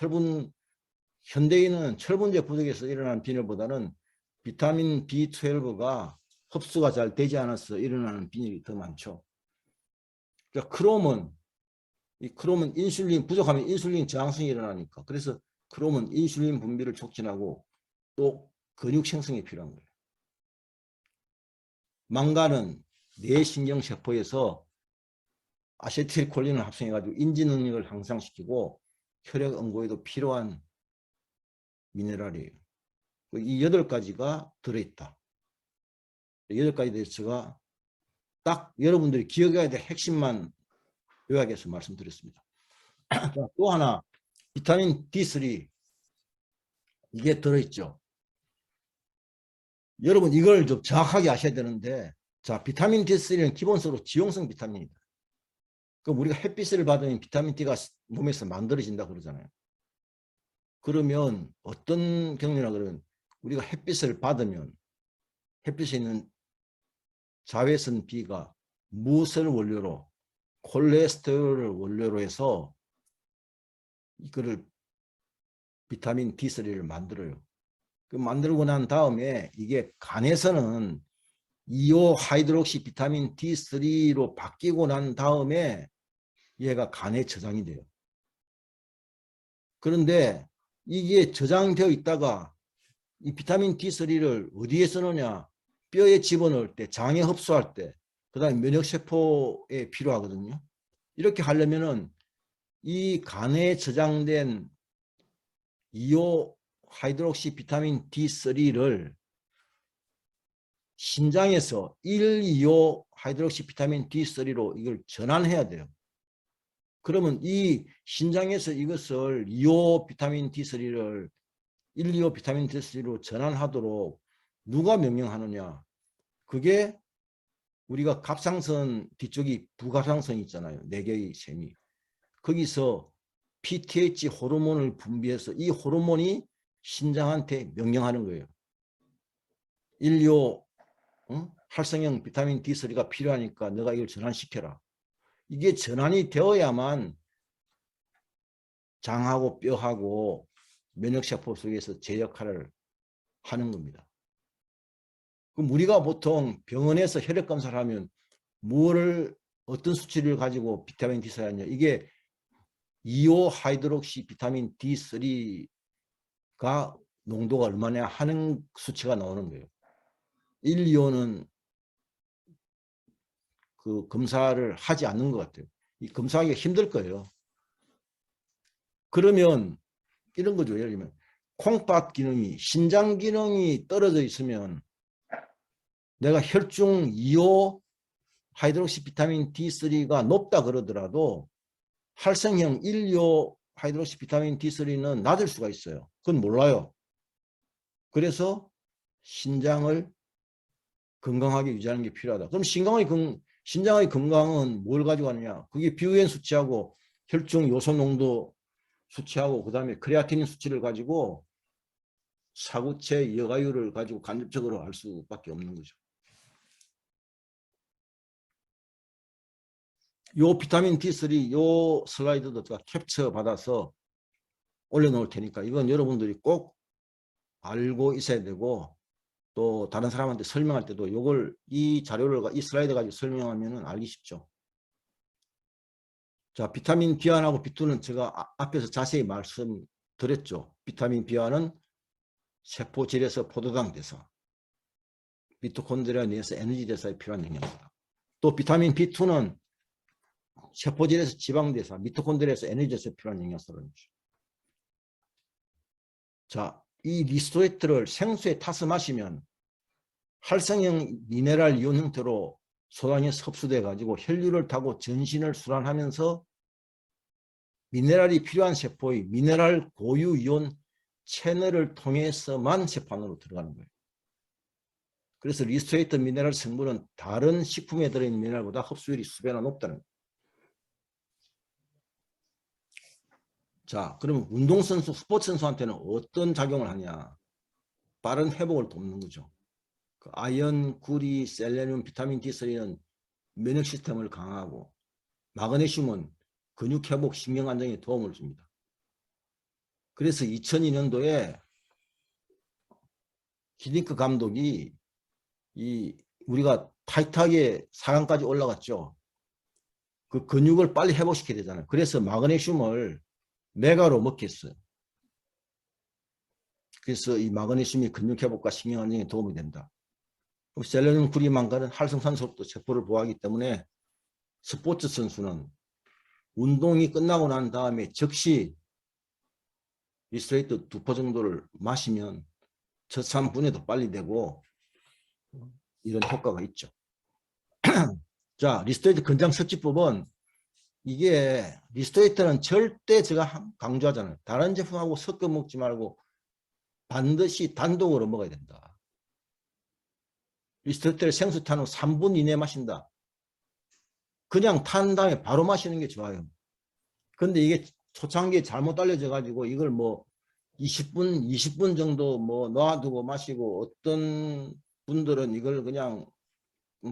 현대인은 철분제 부족에서 일어나는 빈혈보다는 비타민 B12가 흡수가 잘 되지 않아서 일어나는 빈혈이 더 많죠. 그러니까 크롬은 인슐린 부족하면 인슐린 저항성이 일어나니까. 그래서 크롬은 인슐린 분비를 촉진하고 또 근육 생성이 필요한 거예요. 망간은 뇌신경세포에서 아세틸콜린을 합성해가지고 인지 능력을 향상시키고 혈액 응고에도 필요한 미네랄이에요. 이 8가지가 들어있다. 8가지 대해서 제가 딱 여러분들이 기억해야 될 핵심만 요약해서 말씀드렸습니다. 또 하나 비타민 D3 이게 들어있죠. 여러분 이걸 좀 정확하게 아셔야 되는데, 자, 비타민 D3는 기본적으로 지용성 비타민이다. 그럼 우리가 햇빛을 받으면 비타민 D가 몸에서 만들어진다 그러잖아요. 그러면 어떤 경우나 그러면 우리가 햇빛을 받으면 햇빛에 있는 자외선 B가 무엇을 원료로? 콜레스테롤을 원료로 해서 이거를 비타민 D3를 만들어요. 그 만들고 난 다음에 이게 간에서는 2호 하이드록시 비타민 D3로 바뀌고 난 다음에 얘가 간에 저장이 돼요. 그런데 이게 저장되어 있다가 이 비타민 D3를 어디에 쓰느냐? 뼈에 집어넣을 때, 장에 흡수할 때, 그 다음에 면역세포에 필요하거든요. 이렇게 하려면은 이 간에 저장된 2호 하이드록시 비타민 D3를 신장에서 1, 2호 하이드록시 비타민 D3로 이걸 전환해야 돼요. 그러면 이 신장에서 이것을 2호 비타민 D3를 1, 2호 비타민 D3로 전환하도록 누가 명령하느냐? 그게 우리가 갑상선 뒤쪽이 부갑상선 있잖아요. 4개의 셈이. 거기서 PTH 호르몬을 분비해서 이 호르몬이 신장한테 명령하는 거예요. 1, 2호 활성형 비타민 D3가 필요하니까 너가 이걸 전환시켜라. 이게 전환이 되어야만 장하고 뼈하고 면역세포 속에서 제 역할을 하는 겁니다. 그럼 우리가 보통 병원에서 혈액 검사를 하면 어떤 수치를 가지고 비타민 D3를 하냐. 이게 2호 하이드록시 비타민 D3가 농도가 얼마냐 하는 수치가 나오는 거예요. 1, 2호는 그 검사를 하지 않는 것 같아요. 이 검사하기가 힘들 거예요. 그러면 이런 거죠. 예를 들면 콩팥 기능이, 신장 기능이 떨어져 있으면 내가 혈중 2호 하이드록시 비타민 D3가 높다 그러더라도 활성형 1, 2호 하이드록시 비타민 D3는 낮을 수가 있어요. 그건 몰라요. 그래서 신장을 건강하게 유지하는 게 필요하다. 그럼 신장의 건강은 뭘 가지고 하느냐? 그게 비후엔 수치하고 혈중 요소 농도 수치하고 그다음에 크레아틴인 수치를 가지고 사구체 여가율을 가지고 간접적으로 알 수밖에 없는 거죠. 요 비타민 D3 요 슬라이드도 제가 캡처 받아서 올려놓을 테니까 이건 여러분들이 꼭 알고 있어야 되고 또 다른 사람한테 설명할 때도 요걸 이 자료를 이 슬라이드 가지고 설명하면 알기 쉽죠. 자, 비타민 B1하고 B2는 제가 앞에서 자세히 말씀드렸죠. 비타민 B1은 세포질에서 포도당 대사, 미토콘드리아 내에서 에너지 대사에 필요한 영양소다. 또 비타민 B2는 세포질에서 지방 대사, 미토콘드리아에서 에너지 대사에 필요한 영양소라는 거죠. 자, 이 리스토레트를 생수에 타서 마시면 활성형 미네랄 이온 형태로 소당에 섭수돼 가지고 혈류를 타고 전신을 순환하면서 미네랄이 필요한 세포의 미네랄 고유 이온 채널을 통해서만 세포 안으로 들어가는 거예요. 그래서 리스토레이트 미네랄 성분은 다른 식품에 들어있는 미네랄보다 흡수율이 수배나 높다는 거예요. 자, 그러면 운동선수, 스포츠 선수한테는 어떤 작용을 하냐? 빠른 회복을 돕는 거죠. 그 아연, 구리, 셀레늄, 비타민 D3는 면역 시스템을 강화하고 마그네슘은 근육 회복, 신경 안정에 도움을 줍니다. 그래서 2002년도에 히딩크 감독이 우리가 타이트하게 4강까지 올라갔죠. 그 근육을 빨리 회복시켜야 되잖아요. 그래서 마그네슘을 메가로 먹게 했어요. 그래서 이 마그네슘이 근육 회복과 신경 안정에 도움이 된다. 셀레늄, 구리, 망간은 활성산소로부터 세포를 보호하기 때문에 스포츠 선수는 운동이 끝나고 난 다음에 즉시 리스트레이트 2포 정도를 마시면 젖산 분해도 빨리 되고 이런 효과가 있죠. 자, 리스트레이트 건장 섭취법은 이게 리스트레이트는 절대 제가 강조하잖아요. 다른 제품하고 섞어 먹지 말고 반드시 단독으로 먹어야 된다. 리스트레이트를 생수 탄 후 3분 이내에 마신다. 그냥 탄 다음에 바로 마시는 게 좋아요. 근데 이게 초창기에 잘못 알려져 가지고 이걸 뭐 20분 정도 뭐 놔두고 마시고 어떤 분들은 이걸 그냥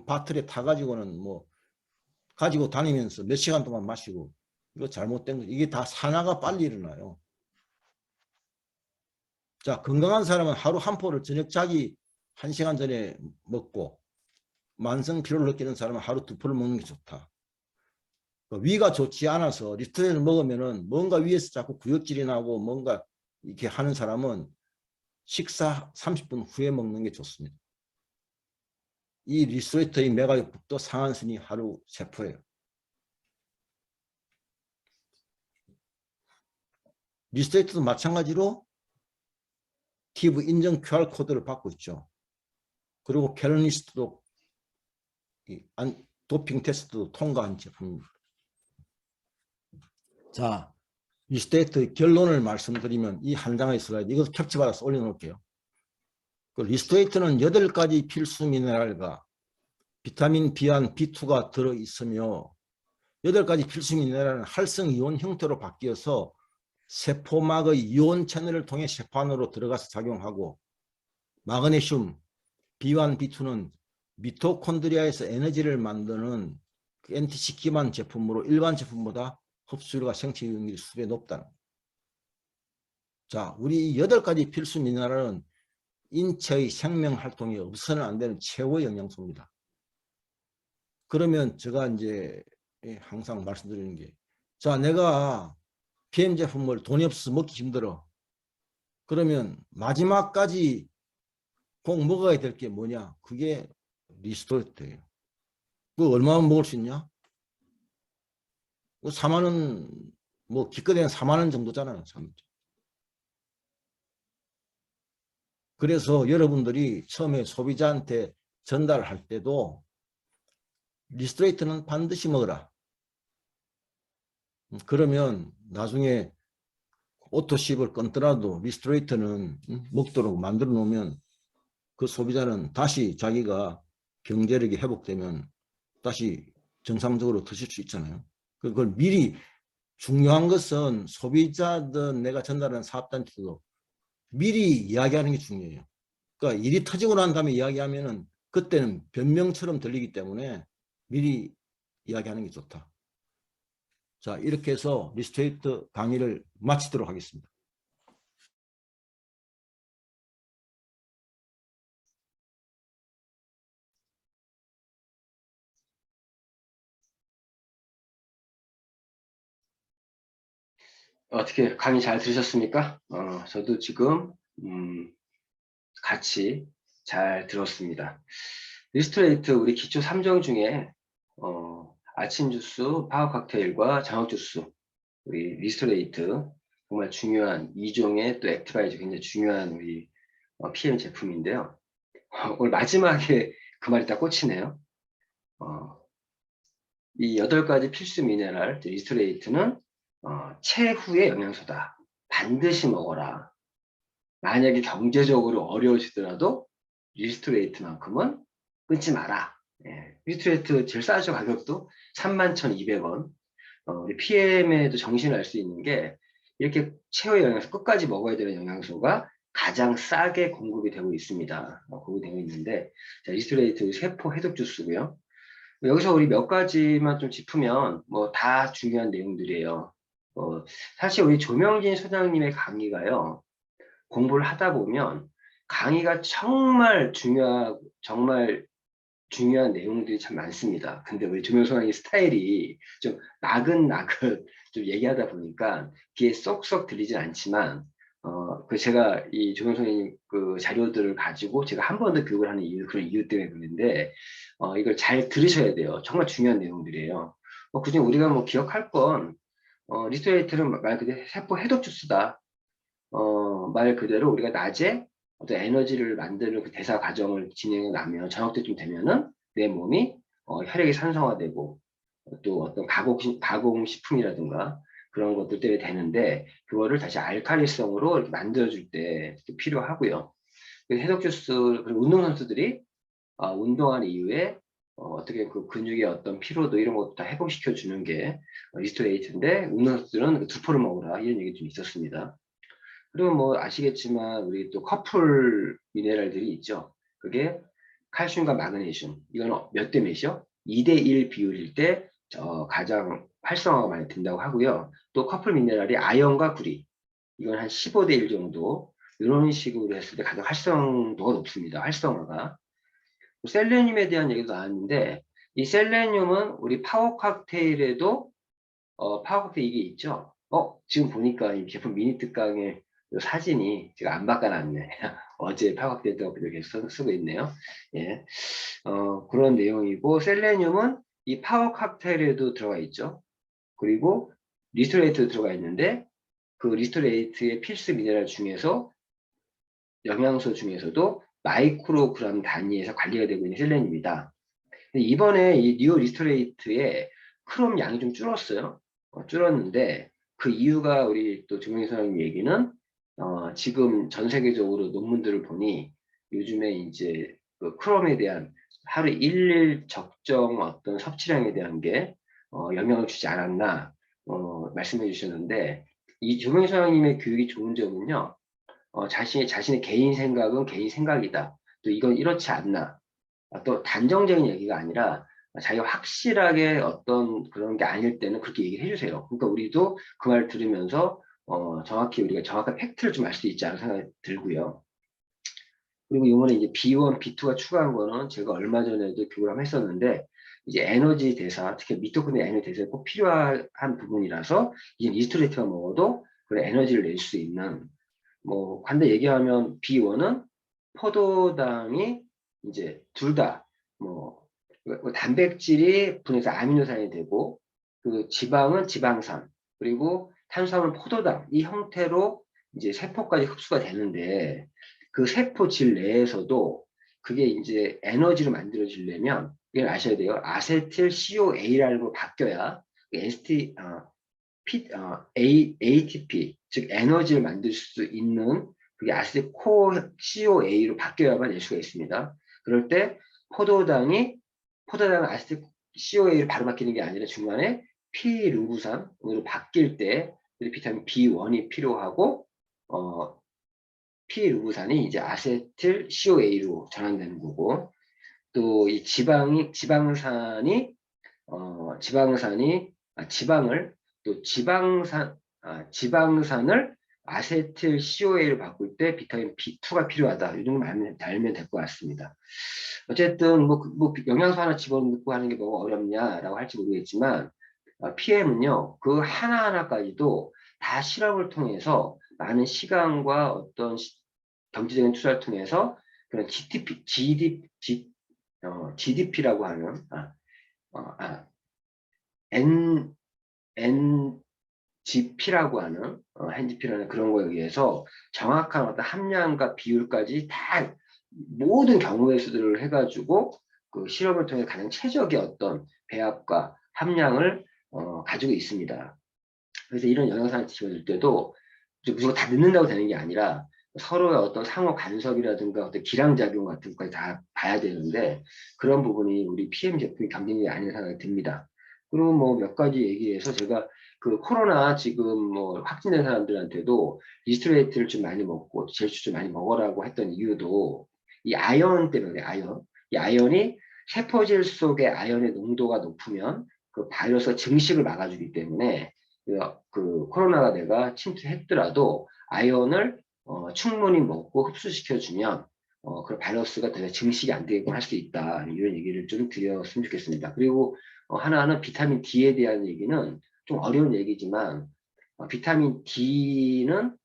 바틀에 타가지고는 뭐 가지고 다니면서 몇 시간 동안 마시고 이거 잘못된 거죠. 이게 다 산화가 빨리 일어나요. 자, 건강한 사람은 하루 한 포를 저녁 자기 1시간 전에 먹고 만성 피로를 느끼는 사람은 하루 2포를 먹는 게 좋다. 위가 좋지 않아서 리스토레이트를 먹으면은 뭔가 위에서 자꾸 구역질이 나고 뭔가 이렇게 하는 사람은 식사 30분 후에 먹는 게 좋습니다. 이 리스토레이트의 메가육법도 상한순위 하루 세포예요. 리스토레이트도 마찬가지로 TV 인증 QR코드를 받고 있죠. 그리고 캘리니스트도 도핑 테스트도 통과한 제품입니다. 자, 리스트레이트 결론을 말씀드리면 이 한 장의 슬라이드 이거 캡처받아서 올려놓을게요. 그 리스트레이트는 8가지 필수 미네랄과 비타민 B1, B2가 들어있으며 8가지 필수 미네랄은 활성 이온 형태로 바뀌어서 세포막의 이온 채널을 통해 세포 안으로 들어가서 작용하고 마그네슘, B1, B2는 미토콘드리아에서 에너지를 만드는 그 NTC 기반 제품으로 일반 제품보다 흡수율과 생체 이용률이 수배 높다는 거예요. 자, 우리 8가지 필수 미네랄은 인체의 생명 활동이 없어서는 안 되는 최고의 영양소입니다. 그러면 제가 이제 항상 말씀드리는 게, 자, 내가 PM 제품을 돈이 없어서 먹기 힘들어. 그러면 마지막까지 꼭 먹어야 될 게 뭐냐? 그게 리스토레이트예요. 그거 얼마나 먹을 수 있냐? 4만 원, 뭐 기껏해야 4만 원 정도잖아요. 그래서 여러분들이 처음에 소비자한테 전달할 때도 리스토레이트는 반드시 먹어라. 그러면 나중에 오토십을 끊더라도 리스토레이트는 먹도록 만들어 놓으면 그 소비자는 다시 자기가 경제력이 회복되면 다시 정상적으로 드실 수 있잖아요. 그걸 미리, 중요한 것은 소비자든 내가 전달하는 사업단체도 미리 이야기하는 게 중요해요. 그러니까 일이 터지고 난 다음에 이야기하면은 그때는 변명처럼 들리기 때문에 미리 이야기하는 게 좋다. 자, 이렇게 해서 리스토레이트 강의를 마치도록 하겠습니다. 어떻게 강의 잘 들으셨습니까? 저도 지금 같이 잘 들었습니다. 리스토레이트 우리 기초 3종 중에 아침 주스, 파워 칵테일과 저녁 주스, 우리 리스토레이트 정말 중요한 2종의 또 액티바이저 굉장히 중요한 우리 PM 제품인데요. 오늘 마지막에 그 말이 딱 꽂히네요. 이 8가지 필수 미네랄 리스토레이트는 최후의 영양소다. 반드시 먹어라. 만약에 경제적으로 어려우시더라도 리스토레이트만큼은 끊지 마라. 예, 리스토레이트 제일 싸죠. 가격도 31,200원. 우리 PM에도 정신을 알 수 있는 게 이렇게 최후의 영양소 끝까지 먹어야 되는 영양소가 가장 싸게 공급이 되고 있습니다. 공급되고 있는데, 자, 리스토레이트 세포 해독 주스고요. 여기서 우리 몇 가지만 좀 짚으면 뭐 다 중요한 내용들이에요. 사실 우리 조명진 소장님의 강의가요, 공부를 하다 보면 강의가 정말 중요한 내용들이 참 많습니다. 근데 우리 조명 소장님 스타일이 좀 나긋나긋 좀 얘기하다 보니까 귀에 쏙쏙 들리진 않지만, 그 제가 이 조명 소장님 그 자료들을 가지고 제가 한 번 더 교육을 하는 이유, 그런 이유 때문에 그런데, 이걸 잘 들으셔야 돼요. 정말 중요한 내용들이에요. 그중 우리가 뭐 기억할 건, 리스토레이트는 말 그대로 세포 해독 주스다. 말 그대로 우리가 낮에 어떤 에너지를 만드는 그 대사 과정을 진행해 나면 저녁 때쯤 되면은 내 몸이 혈액이 산성화되고 또 어떤 가공식품이라든가 그런 것들 때문에 되는데, 그거를 다시 알칼리성으로 이렇게 만들어줄 때 필요하고요. 그래서 해독 주스, 그리고 운동선수들이 운동한 이후에 어떻게 그 근육의 어떤 피로도 이런 것도 다 회복시켜 주는 게 리스토레이트인데, 운동선수들은 그 두포를 먹으라 이런 얘기 좀 있었습니다. 그리고 뭐 아시겠지만 우리 또 커플 미네랄들이 있죠. 그게 칼슘과 마그네슘. 이거는 몇 대 몇이요? 2대1 비율일 때 가장 활성화가 많이 된다고 하고요. 또 커플 미네랄이 아연과 구리. 이건 한 15대1 정도. 이런 식으로 했을 때 가장 활성도가 높습니다. 활성화가. 셀레늄에 대한 얘기도 나왔는데, 이 셀레늄은 우리 파워 칵테일에도 파워 칵테일 이게 있죠. 지금 보니까 이 제품 미니 특강에 사진이 제가 안 바꿔놨네. 어제 파워 칵테일 때문에 이렇게 쓰고 있네요. 예, 그런 내용이고, 셀레늄은 이 파워 칵테일에도 들어가 있죠. 그리고 리스토레이트도 들어가 있는데, 그 리스토레이트의 필수 미네랄 중에서 영양소 중에서도 마이크로그램 단위에서 관리가 되고 있는 셀레늄이다. 근데 이번에 이 뉴 리스토레이트의 크롬 양이 좀 줄었어요. 줄었는데 그 이유가 우리 또 조명희 선생님 얘기는 지금 전 세계적으로 논문들을 보니 요즘에 이제 그 크롬에 대한 하루 일일 적정 어떤 섭취량에 대한 게 영향을 주지 않았나 말씀해 주셨는데 이 조명희 선생님의 교육이 좋은 점은요. 자신의 개인 생각은 개인 생각이다. 또 이건 이렇지 않나. 또 단정적인 얘기가 아니라 자기가 확실하게 어떤 그런 게 아닐 때는 그렇게 얘기를 해주세요. 그러니까 우리도 그 말 들으면서 정확히 우리가 정확한 팩트를 좀 알 수 있지 않은 생각이 들고요. 그리고 이번에 이제 B1, B2가 추가한 거는 제가 얼마 전에도 교육을 한번 했었는데 이제 에너지 대사, 특히 미토콘드리아 에너지 대사에 꼭 필요한 부분이라서 이제 리스토레이트만 먹어도 그런 에너지를 낼 수 있는 뭐 반대 얘기하면 B1은 포도당이 이제 둘 다 뭐 단백질이 분해서 아미노산이 되고 그 지방은 지방산 그리고 탄수화물 포도당 이 형태로 이제 세포까지 흡수가 되는데 그 세포질 내에서도 그게 이제 에너지로 만들어지려면 이걸 아셔야 돼요. 아세틸 CoA라는 걸 바뀌어야 ATP, 즉 에너지를 만들 수 있는 그게 아세틸 CoA로 바뀌어야만 낼 수가 있습니다. 그럴 때 포도당은 아세틸 CoA로 바로 바뀌는 게 아니라 중간에 피루부산으로 바뀔 때 비타민 B1이 필요하고 피루부산이 이제 아세틸 CoA로 전환되는 거고 또 이 지방산이 지방을 또 지방산을 아세틸 CoA를 바꿀 때 비타민 B2가 필요하다. 이 정도만 알면 될 것 같습니다. 어쨌든 뭐 영양소 하나 집어넣고 하는 게 뭐가 어렵냐라고 할지 모르겠지만 PM은요 그 하나하나까지도 다 실험을 통해서 많은 시간과 어떤 경제적인 투자를 통해서 그런 GDP라고 하는 NGP라고 하는 NGP라는 그런 거에 의해서 정확한 어떤 함량과 비율까지 다 모든 경우의 수들을 해가지고 그 실험을 통해 가장 최적의 어떤 배합과 함량을 가지고 있습니다. 그래서 이런 영양산을 집어줄 때도 무조건 다 넣는다고 되는 게 아니라 서로의 어떤 상호 간섭이라든가 어떤 기량작용 같은 것까지 다 봐야 되는데 그런 부분이 우리 PM 제품이 경쟁력이 아닌 생각이 듭니다. 그리고 뭐 몇 가지 얘기해서 제가 그 코로나 지금 뭐 확진된 사람들한테도 리스토레이트를 좀 많이 먹고 젤수 좀 많이 먹으라고 했던 이유도 이 아연 때문에 이 아연이 세포질 속의 아연의 농도가 높으면 그 바이러스가 증식을 막아주기 때문에 그 코로나가 내가 침투했더라도 아연을 충분히 먹고 흡수시켜주면 그 바이러스가 더 증식이 안 되게끔 할 수 있다. 이런 얘기를 좀 드렸으면 좋겠습니다. 그리고 하나는 비타민 D에 대한 얘기는 좀 어려운 얘기지만 비타민 D는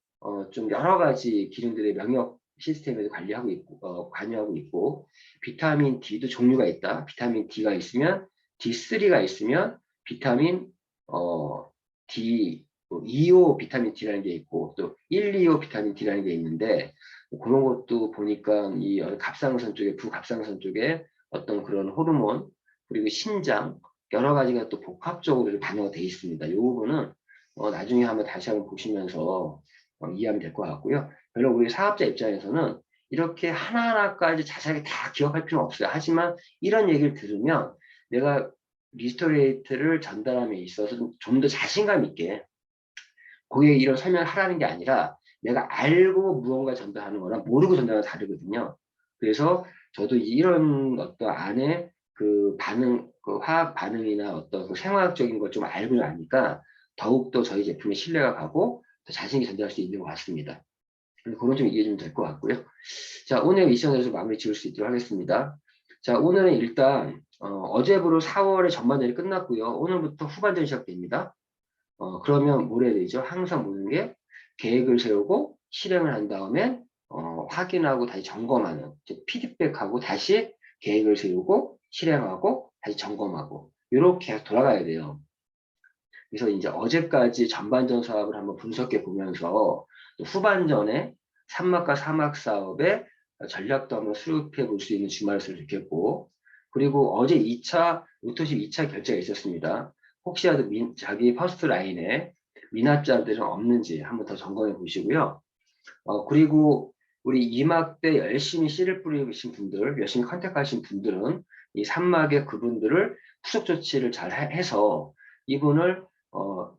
좀 여러 가지 기능들의 명역 시스템에도 관여하고 있고 비타민 D도 종류가 있다. 비타민 D가 있으면 D3가 있으면 비타민 D 2호 비타민 D라는 게 있고 또 1, 2호 비타민 D라는 게 있는데 그런 것도 보니까 이 갑상선 쪽에 부갑상선 쪽에 어떤 그런 호르몬 그리고 신장 여러 가지가 또 복합적으로 반영이 되어 있습니다. 이 부분은 나중에 다시 한번 보시면서 이해하면 될 것 같고요. 별로 우리 사업자 입장에서는 이렇게 하나하나까지 자세하게 다 기억할 필요는 없어요. 하지만 이런 얘기를 들으면 내가 리스토레이트를 전달함에 있어서 좀 더 자신감 있게 고객에게 이런 설명을 하라는 게 아니라 내가 알고 무언가 전달하는 거랑 모르고 전달하는 게 다르거든요. 그래서 저도 이런 어떤 안에 그 반응, 그 화학 반응이나 어떤 그 생화학적인 걸 좀 알고 나니까 더욱더 저희 제품에 신뢰가 가고 더 자신 있게 전달할 수 있는 것 같습니다. 그건 좀 이해 좀 될 것 같고요. 자, 오늘 이 시간에서 마무리 지을 수 있도록 하겠습니다. 자, 오늘은 일단 어제부로 4월의 전반전이 끝났고요. 오늘부터 후반전이 시작됩니다. 그러면 뭘 해야 되죠? 항상 모든 게 계획을 세우고 실행을 한 다음에 확인하고 다시 점검하는 피드백하고 다시 계획을 세우고 실행하고 다시 점검하고 이렇게 돌아가야 돼요. 그래서 이제 어제까지 전반전 사업을 한번 분석해 보면서 후반전에 산막과 사막 사업의 전략도 한번 수립해 볼 수 있는 주말이었으면 좋겠고 그리고 어제 2차 오토십 2차 결제가 있었습니다. 혹시라도 자기 퍼스트 라인에 미납자들은 없는지 한번 더 점검해 보시고요. 그리고 우리 2막 때 열심히 씨를 뿌리신 분들, 열심히 컨택하신 분들은 이 3막의 그분들을 후속 조치를 잘 해서 이분을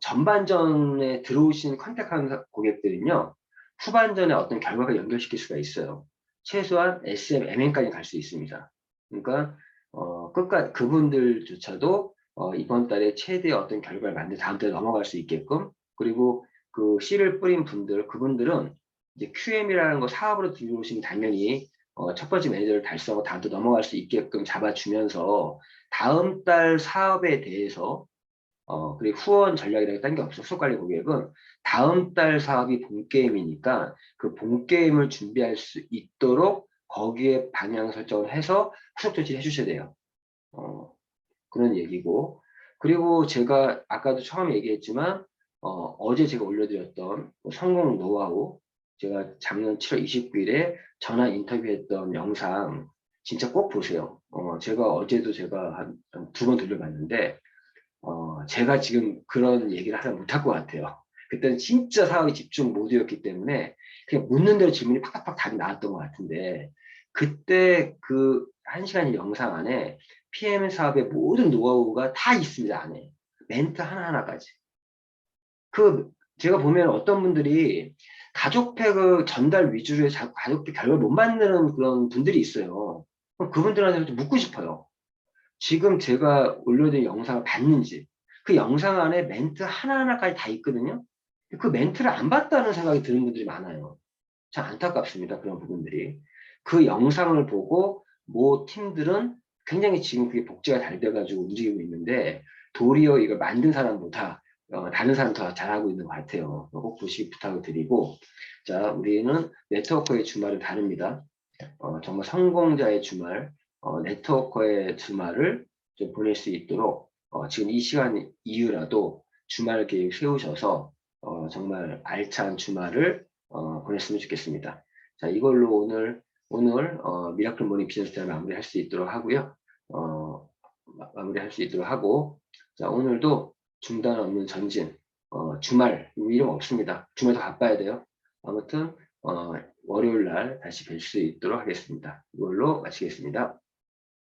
전반전에 들어오신 컨택하는 고객들은요, 후반전에 어떤 결과가 연결시킬 수가 있어요. 최소한 SM, MN까지 갈 수 있습니다. 그러니까 끝까지 그분들조차도 이번 달에 최대의 어떤 결과를 만든 다음 달에 넘어갈 수 있게끔, 그리고 그 씨를 뿌린 분들, 그분들은 이제 QM이라는 거 사업으로 들어오시면 당연히 첫 번째 매니저를 달성하고 다음 또 넘어갈 수 있게끔 잡아주면서 다음 달 사업에 대해서 그리고 후원 전략이라는 게 딴 게 없어. 수익관리 고객은 다음 달 사업이 본 게임이니까 그 본 게임을 준비할 수 있도록 거기에 방향 설정을 해서 후속 조치를 해주셔야 돼요. 그런 얘기고, 그리고 제가 아까도 처음 얘기했지만 어제 제가 올려드렸던 성공 노하우, 제가 작년 7월 29일에 전화 인터뷰했던 영상 진짜 꼭 보세요. 제가 어제도 제가 한 두 번 돌려봤는데 제가 지금 그런 얘기를 하다 못할 것 같아요. 그때는 진짜 사업에 집중 모드였기 때문에 그냥 묻는 대로 질문이 팍팍팍 답이 나왔던 것 같은데, 그때 그 1시간 영상 안에 PM 사업의 모든 노하우가 다 있습니다, 안에. 멘트 하나하나까지. 제가 보면 어떤 분들이 가족팩 전달 위주로 해서 가족팩 결과를 못 만드는 그런 분들이 있어요. 그럼 그분들한테 좀 묻고 싶어요. 지금 제가 올려드린 영상을 봤는지, 그 영상 안에 멘트 하나하나까지 다 있거든요. 그 멘트를 안 봤다는 생각이 드는 분들이 많아요. 참 안타깝습니다. 그런 부분들이. 그 영상을 보고 모 팀들은 굉장히 지금 그게 복제가 잘 돼가지고 움직이고 있는데, 도리어 이걸 만든 사람보다 다른 사람 더 잘하고 있는 것 같아요. 꼭 보시기 부탁을 드리고, 자, 우리는 네트워크의 주말은 다릅니다. 정말 성공자의 주말, 네트워커의 주말을 좀 보낼 수 있도록 지금 이 시간 이후라도 주말 계획 세우셔서 정말 알찬 주말을 보냈으면 좋겠습니다. 자, 이걸로 오늘 미라클 모닝 비즈니스 대화 마무리할 수 있도록 하고요. 마무리할 수 있도록 하고, 자, 오늘도 중단 없는 전진, 주말 이름 없습니다. 주말 더 바빠야 돼요. 아무튼 월요일 날 다시 뵐 수 있도록 하겠습니다. 이걸로 마치겠습니다.